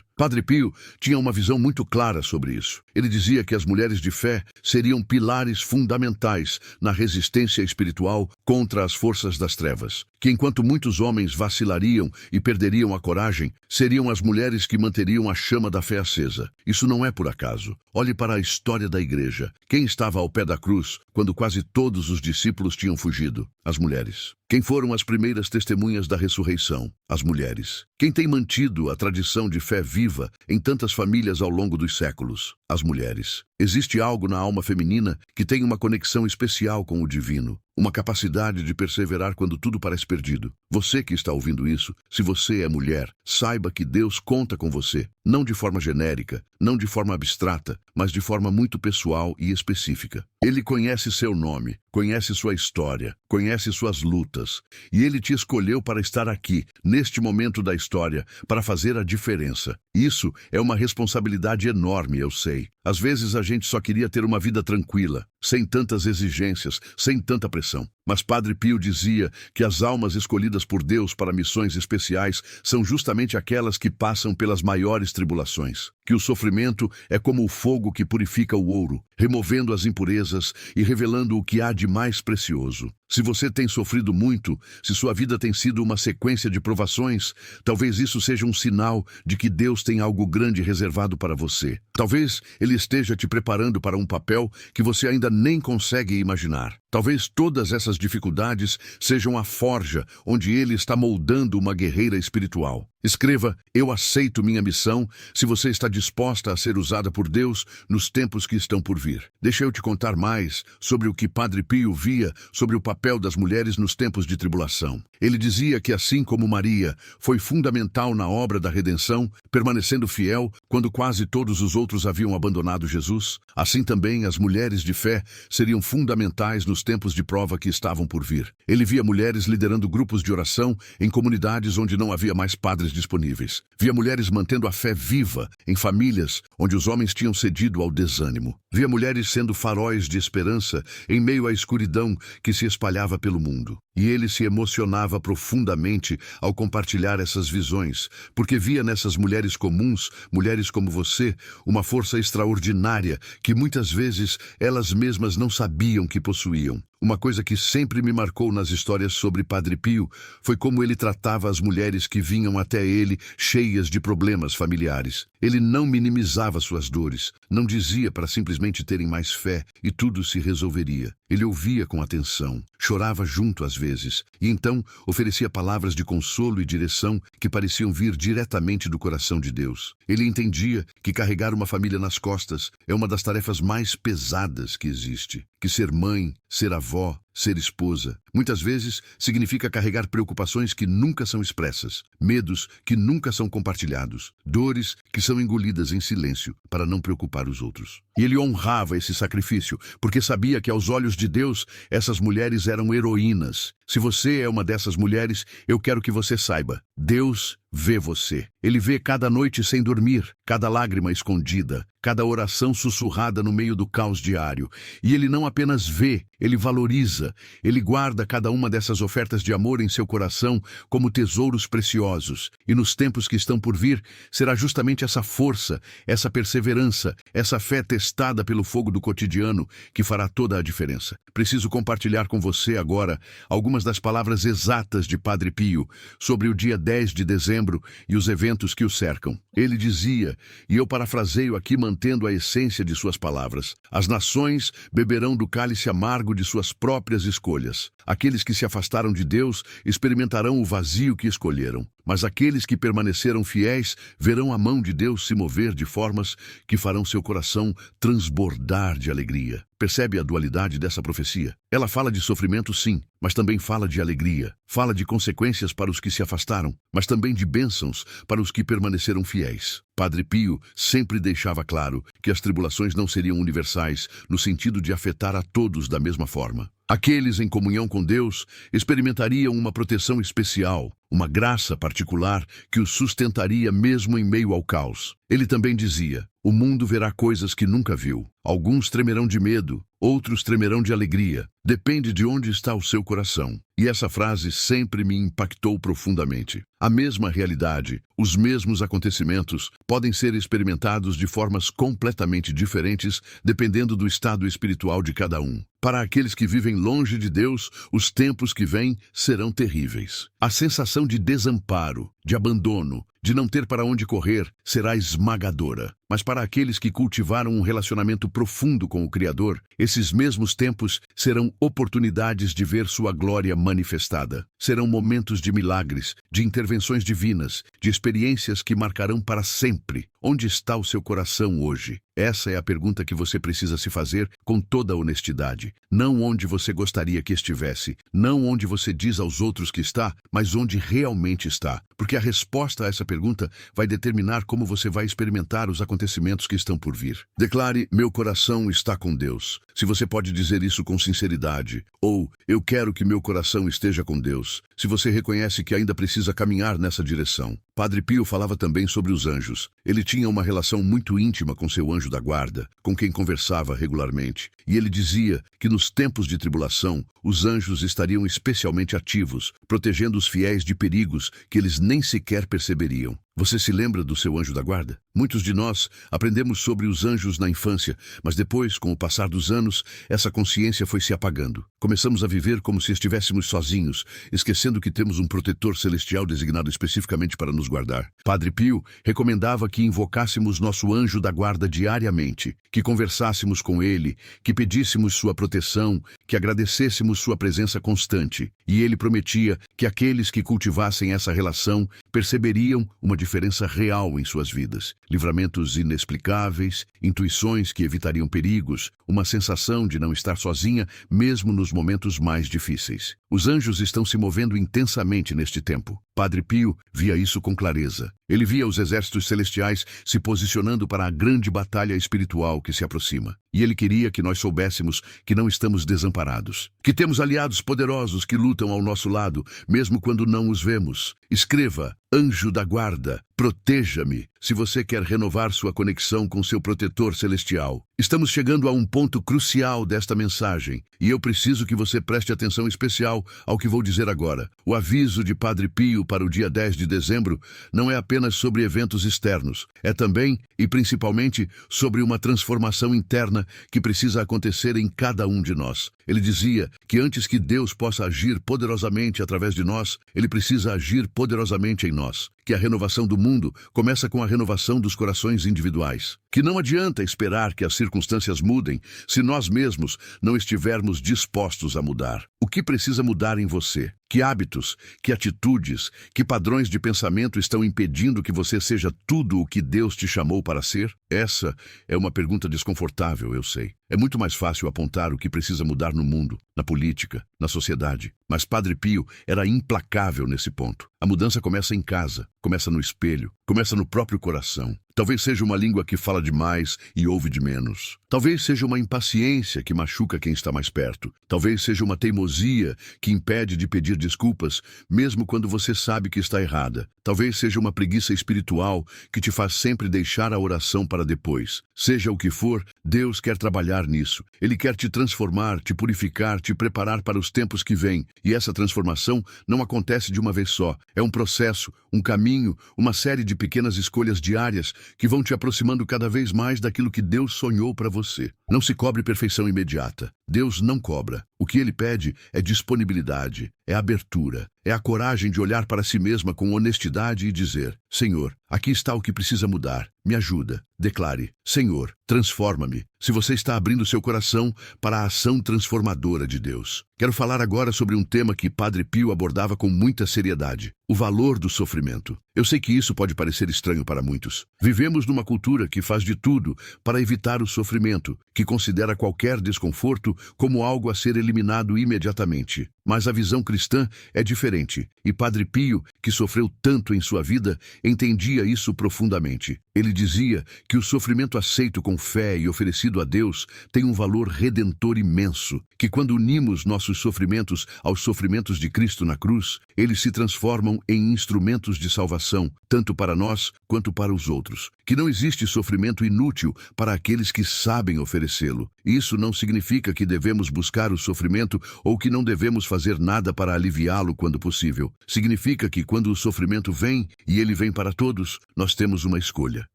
Padre Pio tinha uma visão muito clara sobre isso. Ele dizia que as mulheres de fé seriam pilares fundamentais na resistência espiritual contra as forças das trevas, que enquanto muitos homens vacilariam e perderiam a coragem, seriam as mulheres que manteriam a chama da fé acesa. Isso não é por acaso. Olhe para a história da igreja. Quem estava ao pé da cruz quando quase todos os discípulos tinham fugido? As mulheres. Quem foram as primeiras testemunhas da ressurreição? As mulheres. Quem tem mantido a tradição de fé viva em tantas famílias ao longo dos séculos? As mulheres. Existe algo na alma feminina que tem uma conexão especial com o divino, uma capacidade de perseverar quando tudo parece perdido. Você que está ouvindo isso, se você é mulher, saiba que Deus conta com você, não de forma genérica, não de forma abstrata, mas de forma muito pessoal e específica. Ele conhece seu nome, conhece sua história, conhece suas lutas, e Ele te escolheu para estar aqui, neste momento da história, para fazer a diferença. Isso é uma responsabilidade enorme, eu sei. Às vezes a gente só queria ter uma vida tranquila, sem tantas exigências, sem tanta pressão. Mas Padre Pio dizia que as almas escolhidas por Deus para missões especiais são justamente aquelas que passam pelas maiores tribulações. Que o sofrimento é como o fogo que purifica o ouro, removendo as impurezas e revelando o que há de mais precioso. Se você tem sofrido muito, se sua vida tem sido uma sequência de provações, talvez isso seja um sinal de que Deus tem algo grande reservado para você. Talvez Ele esteja te preparando para um papel que você ainda nem consegue imaginar. Talvez todas essas dificuldades sejam a forja onde Ele está moldando uma guerreira espiritual. Escreva: eu aceito minha missão, se você está disposta a ser usada por Deus nos tempos que estão por vir. Deixa eu te contar mais sobre o que Padre Pio via sobre o papel das mulheres nos tempos de tribulação. Ele dizia que, assim como Maria foi fundamental na obra da redenção, permanecendo fiel quando quase todos os outros haviam abandonado Jesus, assim também as mulheres de fé seriam fundamentais nos tempos de prova que estavam por vir. Ele via mulheres liderando grupos de oração em comunidades onde não havia mais padres disponíveis. Via mulheres mantendo a fé viva em famílias onde os homens tinham cedido ao desânimo. Via mulheres sendo faróis de esperança em meio à escuridão que se espalhava pelo mundo. E ele se emocionava profundamente ao compartilhar essas visões, porque via nessas mulheres comuns, mulheres como você, uma força extraordinária que muitas vezes elas mesmas não sabiam que possuíam. Uma coisa que sempre me marcou nas histórias sobre Padre Pio foi como ele tratava as mulheres que vinham até ele cheias de problemas familiares. Ele não minimizava suas dores, não dizia para simplesmente terem mais fé e tudo se resolveria. Ele ouvia com atenção, chorava junto às vezes, e então oferecia palavras de consolo e direção que pareciam vir diretamente do coração de Deus. Ele entendia que carregar uma família nas costas é uma das tarefas mais pesadas que existe, que ser mãe, ser avó, ser esposa, muitas vezes significa carregar preocupações que nunca são expressas, medos que nunca são compartilhados, dores que são engolidas em silêncio para não preocupar os outros. E ele honrava esse sacrifício, porque sabia que aos olhos de Deus, essas mulheres eram heroínas. Se você é uma dessas mulheres, eu quero que você saiba, Deus vê você. Ele vê cada noite sem dormir, cada lágrima escondida, cada oração sussurrada no meio do caos diário. E ele não apenas vê, ele valoriza, ele guarda cada uma dessas ofertas de amor em seu coração como tesouros preciosos. E nos tempos que estão por vir, será justamente essa força, essa perseverança, essa fé testada pelo fogo do cotidiano que fará toda a diferença. Preciso compartilhar com você agora algumas das palavras exatas de Padre Pio sobre o dia 10 de dezembro e os eventos que o cercam. Ele dizia, e eu parafraseio aqui mantendo a essência de suas palavras: as nações beberão do cálice amargo de suas próprias escolhas. Aqueles que se afastaram de Deus experimentarão o vazio que escolheram, mas aqueles que permaneceram fiéis verão a mão de Deus se mover de formas que farão seu coração transbordar de alegria. Percebe a dualidade dessa profecia? Ela fala de sofrimento, sim, mas também fala de alegria. Fala de consequências para os que se afastaram, mas também de bênçãos para os que permaneceram fiéis. Padre Pio sempre deixava claro que as tribulações não seriam universais, no sentido de afetar a todos da mesma forma. Aqueles em comunhão com Deus experimentariam uma proteção especial, uma graça particular que os sustentaria mesmo em meio ao caos. Ele também dizia: o mundo verá coisas que nunca viu. Alguns tremerão de medo, outros tremerão de alegria. Depende de onde está o seu coração. E essa frase sempre me impactou profundamente. A mesma realidade, os mesmos acontecimentos podem ser experimentados de formas completamente diferentes dependendo do estado espiritual de cada um. Para aqueles que vivem longe de Deus, os tempos que vêm serão terríveis. A sensação de desamparo, de abandono, de não ter para onde correr, será esmagadora. Mas para aqueles que cultivaram um relacionamento profundo com o Criador, esses mesmos tempos serão oportunidades de ver sua glória manifestada. Serão momentos de milagres, de intervenções divinas, de experiências que marcarão para sempre. Onde está o seu coração hoje? Essa é a pergunta que você precisa se fazer com toda a honestidade. Não onde você gostaria que estivesse, não onde você diz aos outros que está, mas onde realmente está. Porque a resposta a essa pergunta vai determinar como você vai experimentar os acontecimentos que estão por vir. Declare: meu coração está com Deus. Se você pode dizer isso com sinceridade, ou eu quero que meu coração esteja com Deus, se você reconhece que ainda precisa caminhar nessa direção. Padre Pio falava também sobre os anjos. Ele tinha uma relação muito íntima com seu anjo da guarda, com quem conversava regularmente. E ele dizia que nos tempos de tribulação, os anjos estariam especialmente ativos, protegendo os fiéis de perigos que eles nem sequer perceberiam. Você se lembra do seu anjo da guarda? Muitos de nós aprendemos sobre os anjos na infância, mas depois, com o passar dos anos, essa consciência foi se apagando. Começamos a viver como se estivéssemos sozinhos, esquecendo que temos um protetor celestial designado especificamente para nos guardar. Padre Pio recomendava que invocássemos nosso anjo da guarda diariamente, que conversássemos com ele, que pedíssemos sua proteção, que agradecêssemos sua presença constante. E ele prometia que aqueles que cultivassem essa relação perceberiam uma diferença real em suas vidas. Livramentos inexplicáveis, intuições que evitariam perigos, uma sensação de não estar sozinha, mesmo nos momentos mais difíceis. Os anjos estão se movendo intensamente neste tempo. Padre Pio via isso com clareza. Ele via os exércitos celestiais se posicionando para a grande batalha espiritual que se aproxima. E ele queria que nós soubéssemos que não estamos desamparados, que temos aliados poderosos que lutam ao nosso lado, mesmo quando não os vemos. Escreva: anjo da guarda, proteja-me, se você quer renovar sua conexão com seu protetor celestial. Estamos chegando a um ponto crucial desta mensagem, e eu preciso que você preste atenção especial ao que vou dizer agora. O aviso de Padre Pio para o dia 10 de dezembro não é apenas sobre eventos externos, é também e principalmente sobre uma transformação interna que precisa acontecer em cada um de nós. Ele dizia que antes que Deus possa agir poderosamente através de nós, ele precisa agir poderosamente em nós. Que a renovação do mundo começa com a renovação dos corações individuais. Que não adianta esperar que as circunstâncias mudem se nós mesmos não estivermos dispostos a mudar. O que precisa mudar em você? Que hábitos, que atitudes, que padrões de pensamento estão impedindo que você seja tudo o que Deus te chamou para ser? Essa é uma pergunta desconfortável, eu sei. É muito mais fácil apontar o que precisa mudar no mundo, na política, na sociedade. Mas Padre Pio era implacável nesse ponto. A mudança começa em casa, começa no espelho, começa no próprio coração. Talvez seja uma língua que fala demais e ouve de menos. Talvez seja uma impaciência que machuca quem está mais perto. Talvez seja uma teimosia que impede de pedir desculpas, mesmo quando você sabe que está errada. Talvez seja uma preguiça espiritual que te faz sempre deixar a oração para depois. Seja o que for, Deus quer trabalhar nisso. Ele quer te transformar, te purificar, te preparar para os tempos que vêm. E essa transformação não acontece de uma vez só. É um processo, um caminho, uma série de pequenas escolhas diárias que vão te aproximando cada vez mais daquilo que Deus sonhou para você. Não se cobre perfeição imediata. Deus não cobra. O que ele pede é disponibilidade, é abertura, é a coragem de olhar para si mesma com honestidade e dizer: Senhor, aqui está o que precisa mudar. Me ajuda. Declare: Senhor, transforma-me. Se você está abrindo seu coração para a ação transformadora de Deus. Quero falar agora sobre um tema que Padre Pio abordava com muita seriedade: o valor do sofrimento. Eu sei que isso pode parecer estranho para muitos. Vivemos numa cultura que faz de tudo para evitar o sofrimento, que considera qualquer desconforto como algo a ser eliminado imediatamente. Mas a visão cristã é diferente, e Padre Pio, que sofreu tanto em sua vida, entendia isso profundamente. Ele dizia que o sofrimento aceito com fé e oferecido a Deus tem um valor redentor imenso, que quando unimos nossos sofrimentos aos sofrimentos de Cristo na cruz, eles se transformam em instrumentos de salvação, tanto para nós quanto para os outros. Que não existe sofrimento inútil para aqueles que sabem oferecê-lo. Isso não significa que devemos buscar o sofrimento ou que não devemos fazer nada para aliviá-lo quando possível. Significa que quando o sofrimento vem, e ele vem para todos, nós temos uma escolha.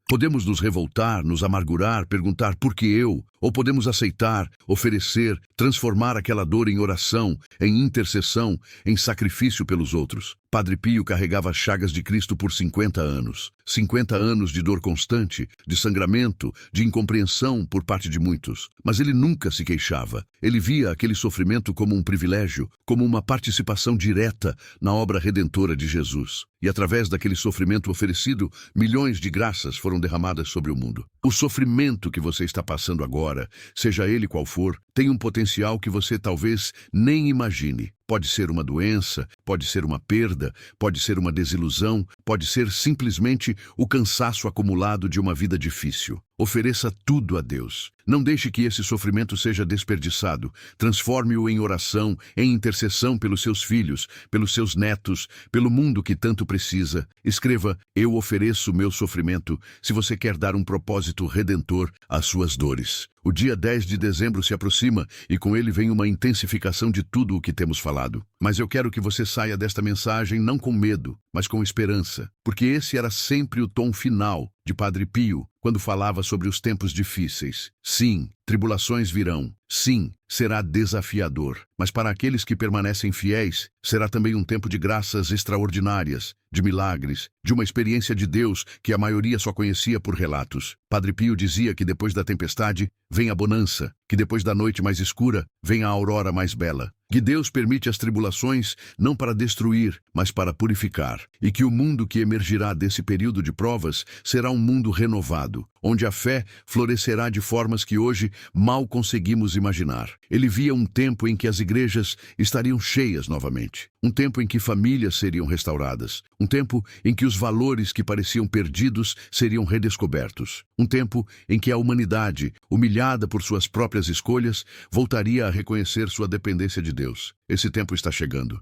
Podemos nos revoltar, nos amargurar, perguntar por que eu, ou podemos aceitar, oferecer, transformar aquela dor em oração, em intercessão, em sacrifício pelos outros. Padre Pio carregava as chagas de Cristo por 50 anos. 50 anos de dor constante, de sangramento, de incompreensão por parte de muitos. Mas ele nunca se queixava. Ele via aquele sofrimento como um privilégio, como uma participação direta na obra redentora de Jesus. E através daquele sofrimento oferecido, milhões de graças foram derramadas sobre o mundo. O sofrimento que você está passando agora, seja ele qual for, tem um potencial que você talvez nem imagine. Pode ser uma doença, pode ser uma perda, pode ser uma desilusão, pode ser simplesmente o cansaço acumulado de uma vida difícil. Ofereça tudo a Deus. Não deixe que esse sofrimento seja desperdiçado. Transforme-o em oração, em intercessão pelos seus filhos, pelos seus netos, pelo mundo que tanto precisa. Escreva: eu ofereço meu sofrimento, se você quer dar um propósito redentor às suas dores. O dia 10 de dezembro se aproxima e com ele vem uma intensificação de tudo o que temos falado. Mas eu quero que você saia desta mensagem não com medo, mas com esperança, porque esse era sempre o tom final de Padre Pio, quando falava sobre os tempos difíceis. Sim, tribulações virão. Sim, será desafiador. Mas para aqueles que permanecem fiéis, será também um tempo de graças extraordinárias, de milagres, de uma experiência de Deus que a maioria só conhecia por relatos. Padre Pio dizia que depois da tempestade vem a bonança, que depois da noite mais escura vem a aurora mais bela. Que Deus permite as tribulações não para destruir, mas para purificar. E que o mundo que emergirá desse período de provas será um mundo renovado, onde a fé florescerá de formas que hoje mal conseguimos imaginar. Ele via um tempo em que as igrejas estariam cheias novamente. Um tempo em que famílias seriam restauradas. Um tempo em que os valores que pareciam perdidos seriam redescobertos. Um tempo em que a humanidade, humilhada por suas próprias escolhas, voltaria a reconhecer sua dependência de Deus. Esse tempo está chegando.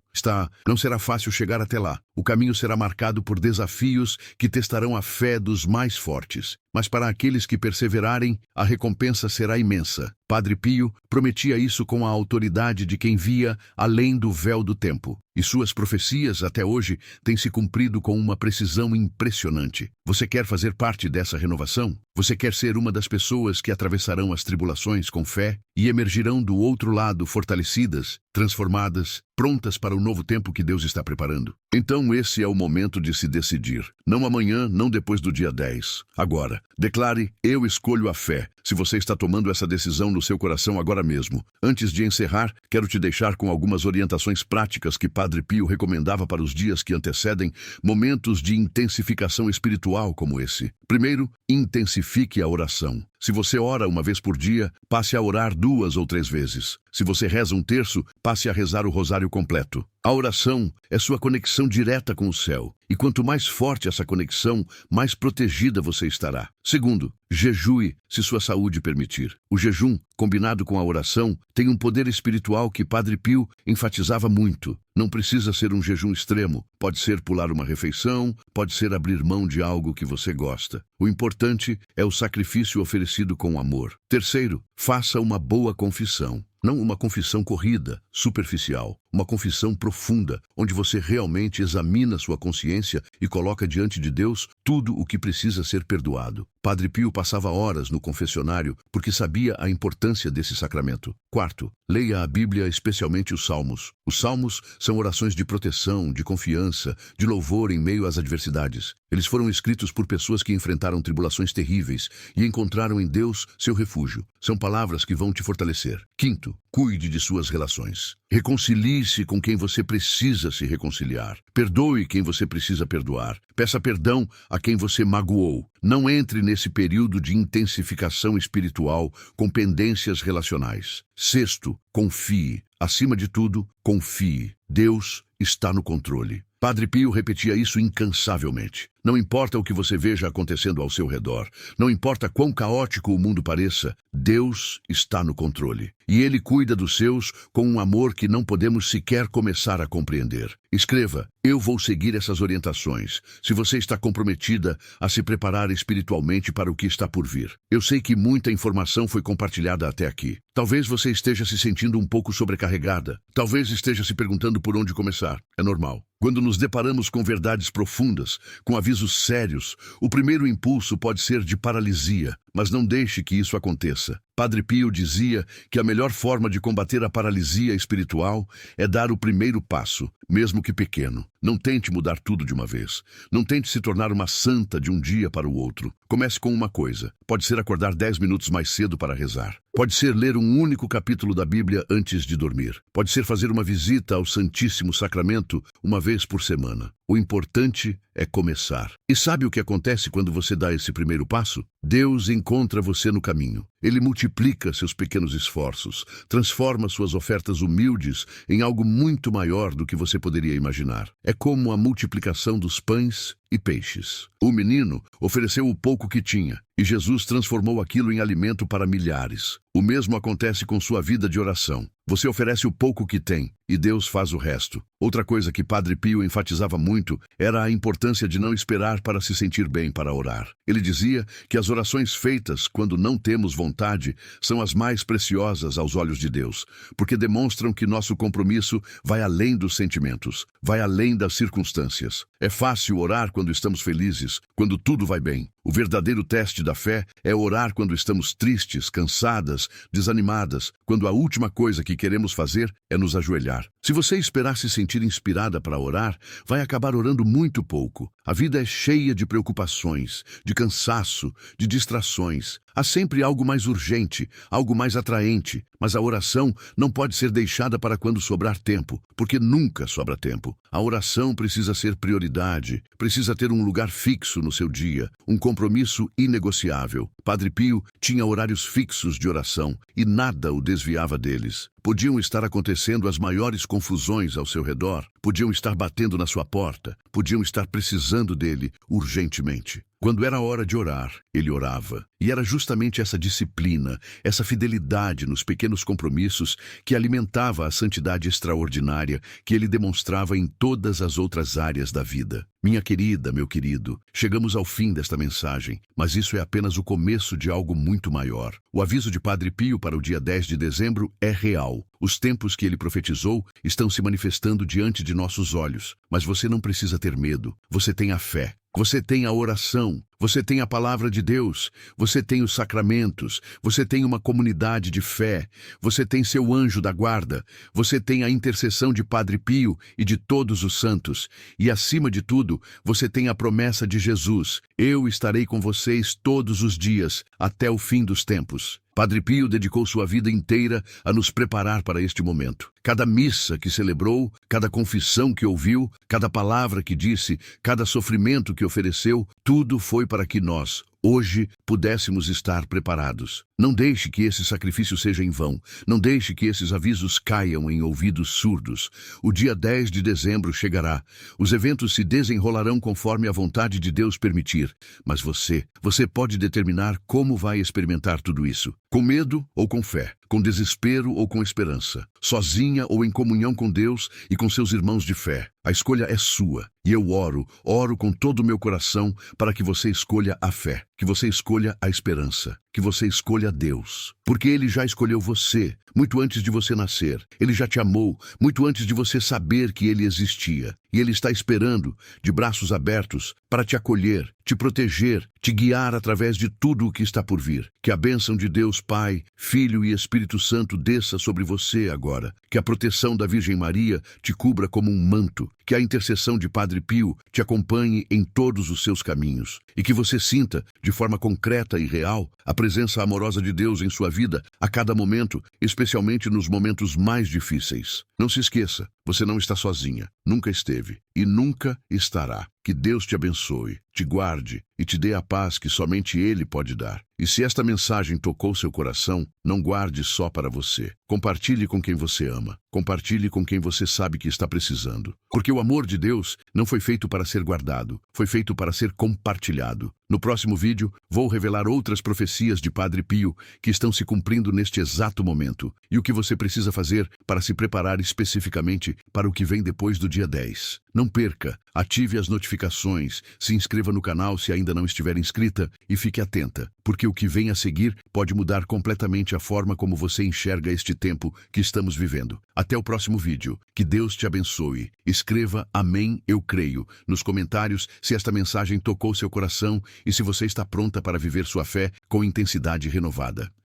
Não será fácil chegar até lá. O caminho será marcado por desafios que testarão a fé dos mais fortes. Mas para aqueles que perseverarem, a recompensa será imensa. Padre Pio prometia isso com a autoridade de quem via além do véu do tempo. E suas profecias, até hoje, têm se cumprido com uma precisão impressionante. Você quer fazer parte dessa renovação? Você quer ser uma das pessoas que atravessarão as tribulações com fé e emergirão do outro lado fortalecidas, transformadas, prontas para o novo tempo que Deus está preparando? Então esse é o momento de se decidir. Não amanhã, não depois do dia 10. Agora, declare: eu escolho a fé. Se você está tomando essa decisão no seu coração agora mesmo. Antes de encerrar, quero te deixar com algumas orientações práticas que Padre Pio recomendava para os dias que antecedem momentos de intensificação espiritual como esse. Primeiro, intensifique a oração. Se você ora uma vez por dia, passe a orar 2 ou 3 vezes. Se você reza um terço, passe a rezar o rosário completo. A oração é sua conexão direta com o céu. E quanto mais forte essa conexão, mais protegida você estará. Segundo, jejue, se sua saúde permitir. O jejum, combinado com a oração, tem um poder espiritual que Padre Pio enfatizava muito. Não precisa ser um jejum extremo. Pode ser pular uma refeição, pode ser abrir mão de algo que você gosta. O importante é o sacrifício oferecido com amor. Terceiro, faça uma boa confissão. Não uma confissão corrida, superficial. Uma confissão profunda, onde você realmente examina sua consciência e coloca diante de Deus tudo o que precisa ser perdoado. Padre Pio passava horas no confessionário porque sabia a importância desse sacramento. Quarto, leia a Bíblia, especialmente os Salmos. Os Salmos são orações de proteção, de confiança, de louvor em meio às adversidades. Eles foram escritos por pessoas que enfrentaram tribulações terríveis e encontraram em Deus seu refúgio. São palavras que vão te fortalecer. Quinto, cuide de suas relações. Reconcilie-se com quem você precisa se reconciliar. Perdoe quem você precisa perdoar. Peça perdão a quem você magoou. Não entre nesse período de intensificação espiritual com pendências relacionais. Sexto, confie. Acima de tudo, confie. Deus está no controle. Padre Pio repetia isso incansavelmente. Não importa o que você veja acontecendo ao seu redor, não importa quão caótico o mundo pareça, Deus está no controle. E Ele cuida dos seus com um amor que não podemos sequer começar a compreender. Escreva: eu vou seguir essas orientações, se você está comprometida a se preparar espiritualmente para o que está por vir. Eu sei que muita informação foi compartilhada até aqui. Talvez você esteja se sentindo um pouco sobrecarregada. Talvez esteja se perguntando por onde começar. É normal. Quando nos deparamos com verdades profundas, com avisos sérios, o primeiro impulso pode ser de paralisia. mas não deixe que isso aconteça. Padre Pio dizia que a melhor forma de combater a paralisia espiritual é dar o primeiro passo, mesmo que pequeno. Não tente mudar tudo de uma vez. Não tente se tornar uma santa de um dia para o outro. Comece com uma coisa. Pode ser acordar 10 minutos mais cedo para rezar. Pode ser ler um único capítulo da Bíblia antes de dormir. Pode ser fazer uma visita ao Santíssimo Sacramento uma vez por semana. O importante é começar. E sabe o que acontece quando você dá esse primeiro passo? Deus encontra você no caminho. Ele multiplica seus pequenos esforços, transforma suas ofertas humildes em algo muito maior do que você poderia imaginar. É como a multiplicação dos pães e peixes. O menino ofereceu o pouco que tinha, e Jesus transformou aquilo em alimento para milhares. O mesmo acontece com sua vida de oração. Você oferece o pouco que tem, e Deus faz o resto. Outra coisa que Padre Pio enfatizava muito era a importância de não esperar para se sentir bem para orar. Ele dizia que as orações feitas quando não temos vontade são as mais preciosas aos olhos de Deus, porque demonstram que nosso compromisso vai além dos sentimentos, vai além das circunstâncias. É fácil orar quando estamos felizes, quando tudo vai bem. O verdadeiro teste da fé é orar quando estamos tristes, cansadas, desanimadas, quando a última coisa que queremos fazer é nos ajoelhar. Se você esperar se sentir inspirada para orar, vai acabar orando muito pouco. A vida é cheia de preocupações, de cansaço, de distrações. Há sempre algo mais urgente, algo mais atraente, mas a oração não pode ser deixada para quando sobrar tempo, porque nunca sobra tempo. A oração precisa ser prioridade, precisa ter um lugar fixo no seu dia, um compromisso inegociável. Padre Pio tinha horários fixos de oração e nada o desviava deles. Podiam estar acontecendo as maiores confusões ao seu redor, podiam estar batendo na sua porta, podiam estar precisando dele urgentemente. Quando era hora de orar, ele orava. E era justamente essa disciplina, essa fidelidade nos pequenos compromissos que alimentava a santidade extraordinária que ele demonstrava em todas as outras áreas da vida. Minha querida, meu querido, chegamos ao fim desta mensagem, mas isso é apenas o começo de algo muito maior. O aviso de Padre Pio para o dia 10 de dezembro é real. Os tempos que ele profetizou estão se manifestando diante de nossos olhos, mas você não precisa ter medo. Você tem a fé. Você tem a oração, você tem a palavra de Deus, você tem os sacramentos, você tem uma comunidade de fé, você tem seu anjo da guarda, você tem a intercessão de Padre Pio e de todos os santos, e acima de tudo, você tem a promessa de Jesus: eu estarei com vocês todos os dias, até o fim dos tempos. Padre Pio dedicou sua vida inteira a nos preparar para este momento. Cada missa que celebrou, cada confissão que ouviu, cada palavra que disse, cada sofrimento que ofereceu, tudo foi para que nós, hoje, pudéssemos estar preparados. Não deixe que esse sacrifício seja em vão. Não deixe que esses avisos caiam em ouvidos surdos. O dia 10 de dezembro chegará. Os eventos se desenrolarão conforme a vontade de Deus permitir. Mas você pode determinar como vai experimentar tudo isso. Com medo ou com fé, com desespero ou com esperança, sozinha ou em comunhão com Deus e com seus irmãos de fé. A escolha é sua. E eu oro com todo o meu coração para que você escolha a fé, que você escolha a esperança, que você escolha Deus. Porque Ele já escolheu você, muito antes de você nascer. Ele já te amou, muito antes de você saber que Ele existia. E Ele está esperando, de braços abertos, para te acolher, te proteger, te guiar através de tudo o que está por vir. Que a bênção de Deus Pai, Filho e Espírito Santo desça sobre você agora. Que a proteção da Virgem Maria te cubra como um manto. Que a intercessão de Padre Pio te acompanhe em todos os seus caminhos. E que você sinta, de forma concreta e real, a presença amorosa de Deus em sua vida a cada momento, especialmente nos momentos mais difíceis. Não se esqueça, você não está sozinha, nunca esteve e nunca estará. Que Deus te abençoe, te guarde e te dê a paz que somente Ele pode dar. E se esta mensagem tocou seu coração, não guarde só para você. Compartilhe com quem você ama. Compartilhe com quem você sabe que está precisando. Porque o amor de Deus não foi feito para ser guardado, foi feito para ser compartilhado. No próximo vídeo, vou revelar outras profecias de Padre Pio que estão se cumprindo neste exato momento e o que você precisa fazer para se preparar especificamente para o que vem depois do dia 10. Não perca, ative as notificações, se inscreva no canal se ainda não estiver inscrita e fique atenta, porque o que vem a seguir pode mudar completamente a forma como você enxerga este tempo que estamos vivendo. Até o próximo vídeo. Que Deus te abençoe. Escreva Amém, eu creio nos comentários se esta mensagem tocou seu coração e se você está pronta para viver sua fé com intensidade renovada.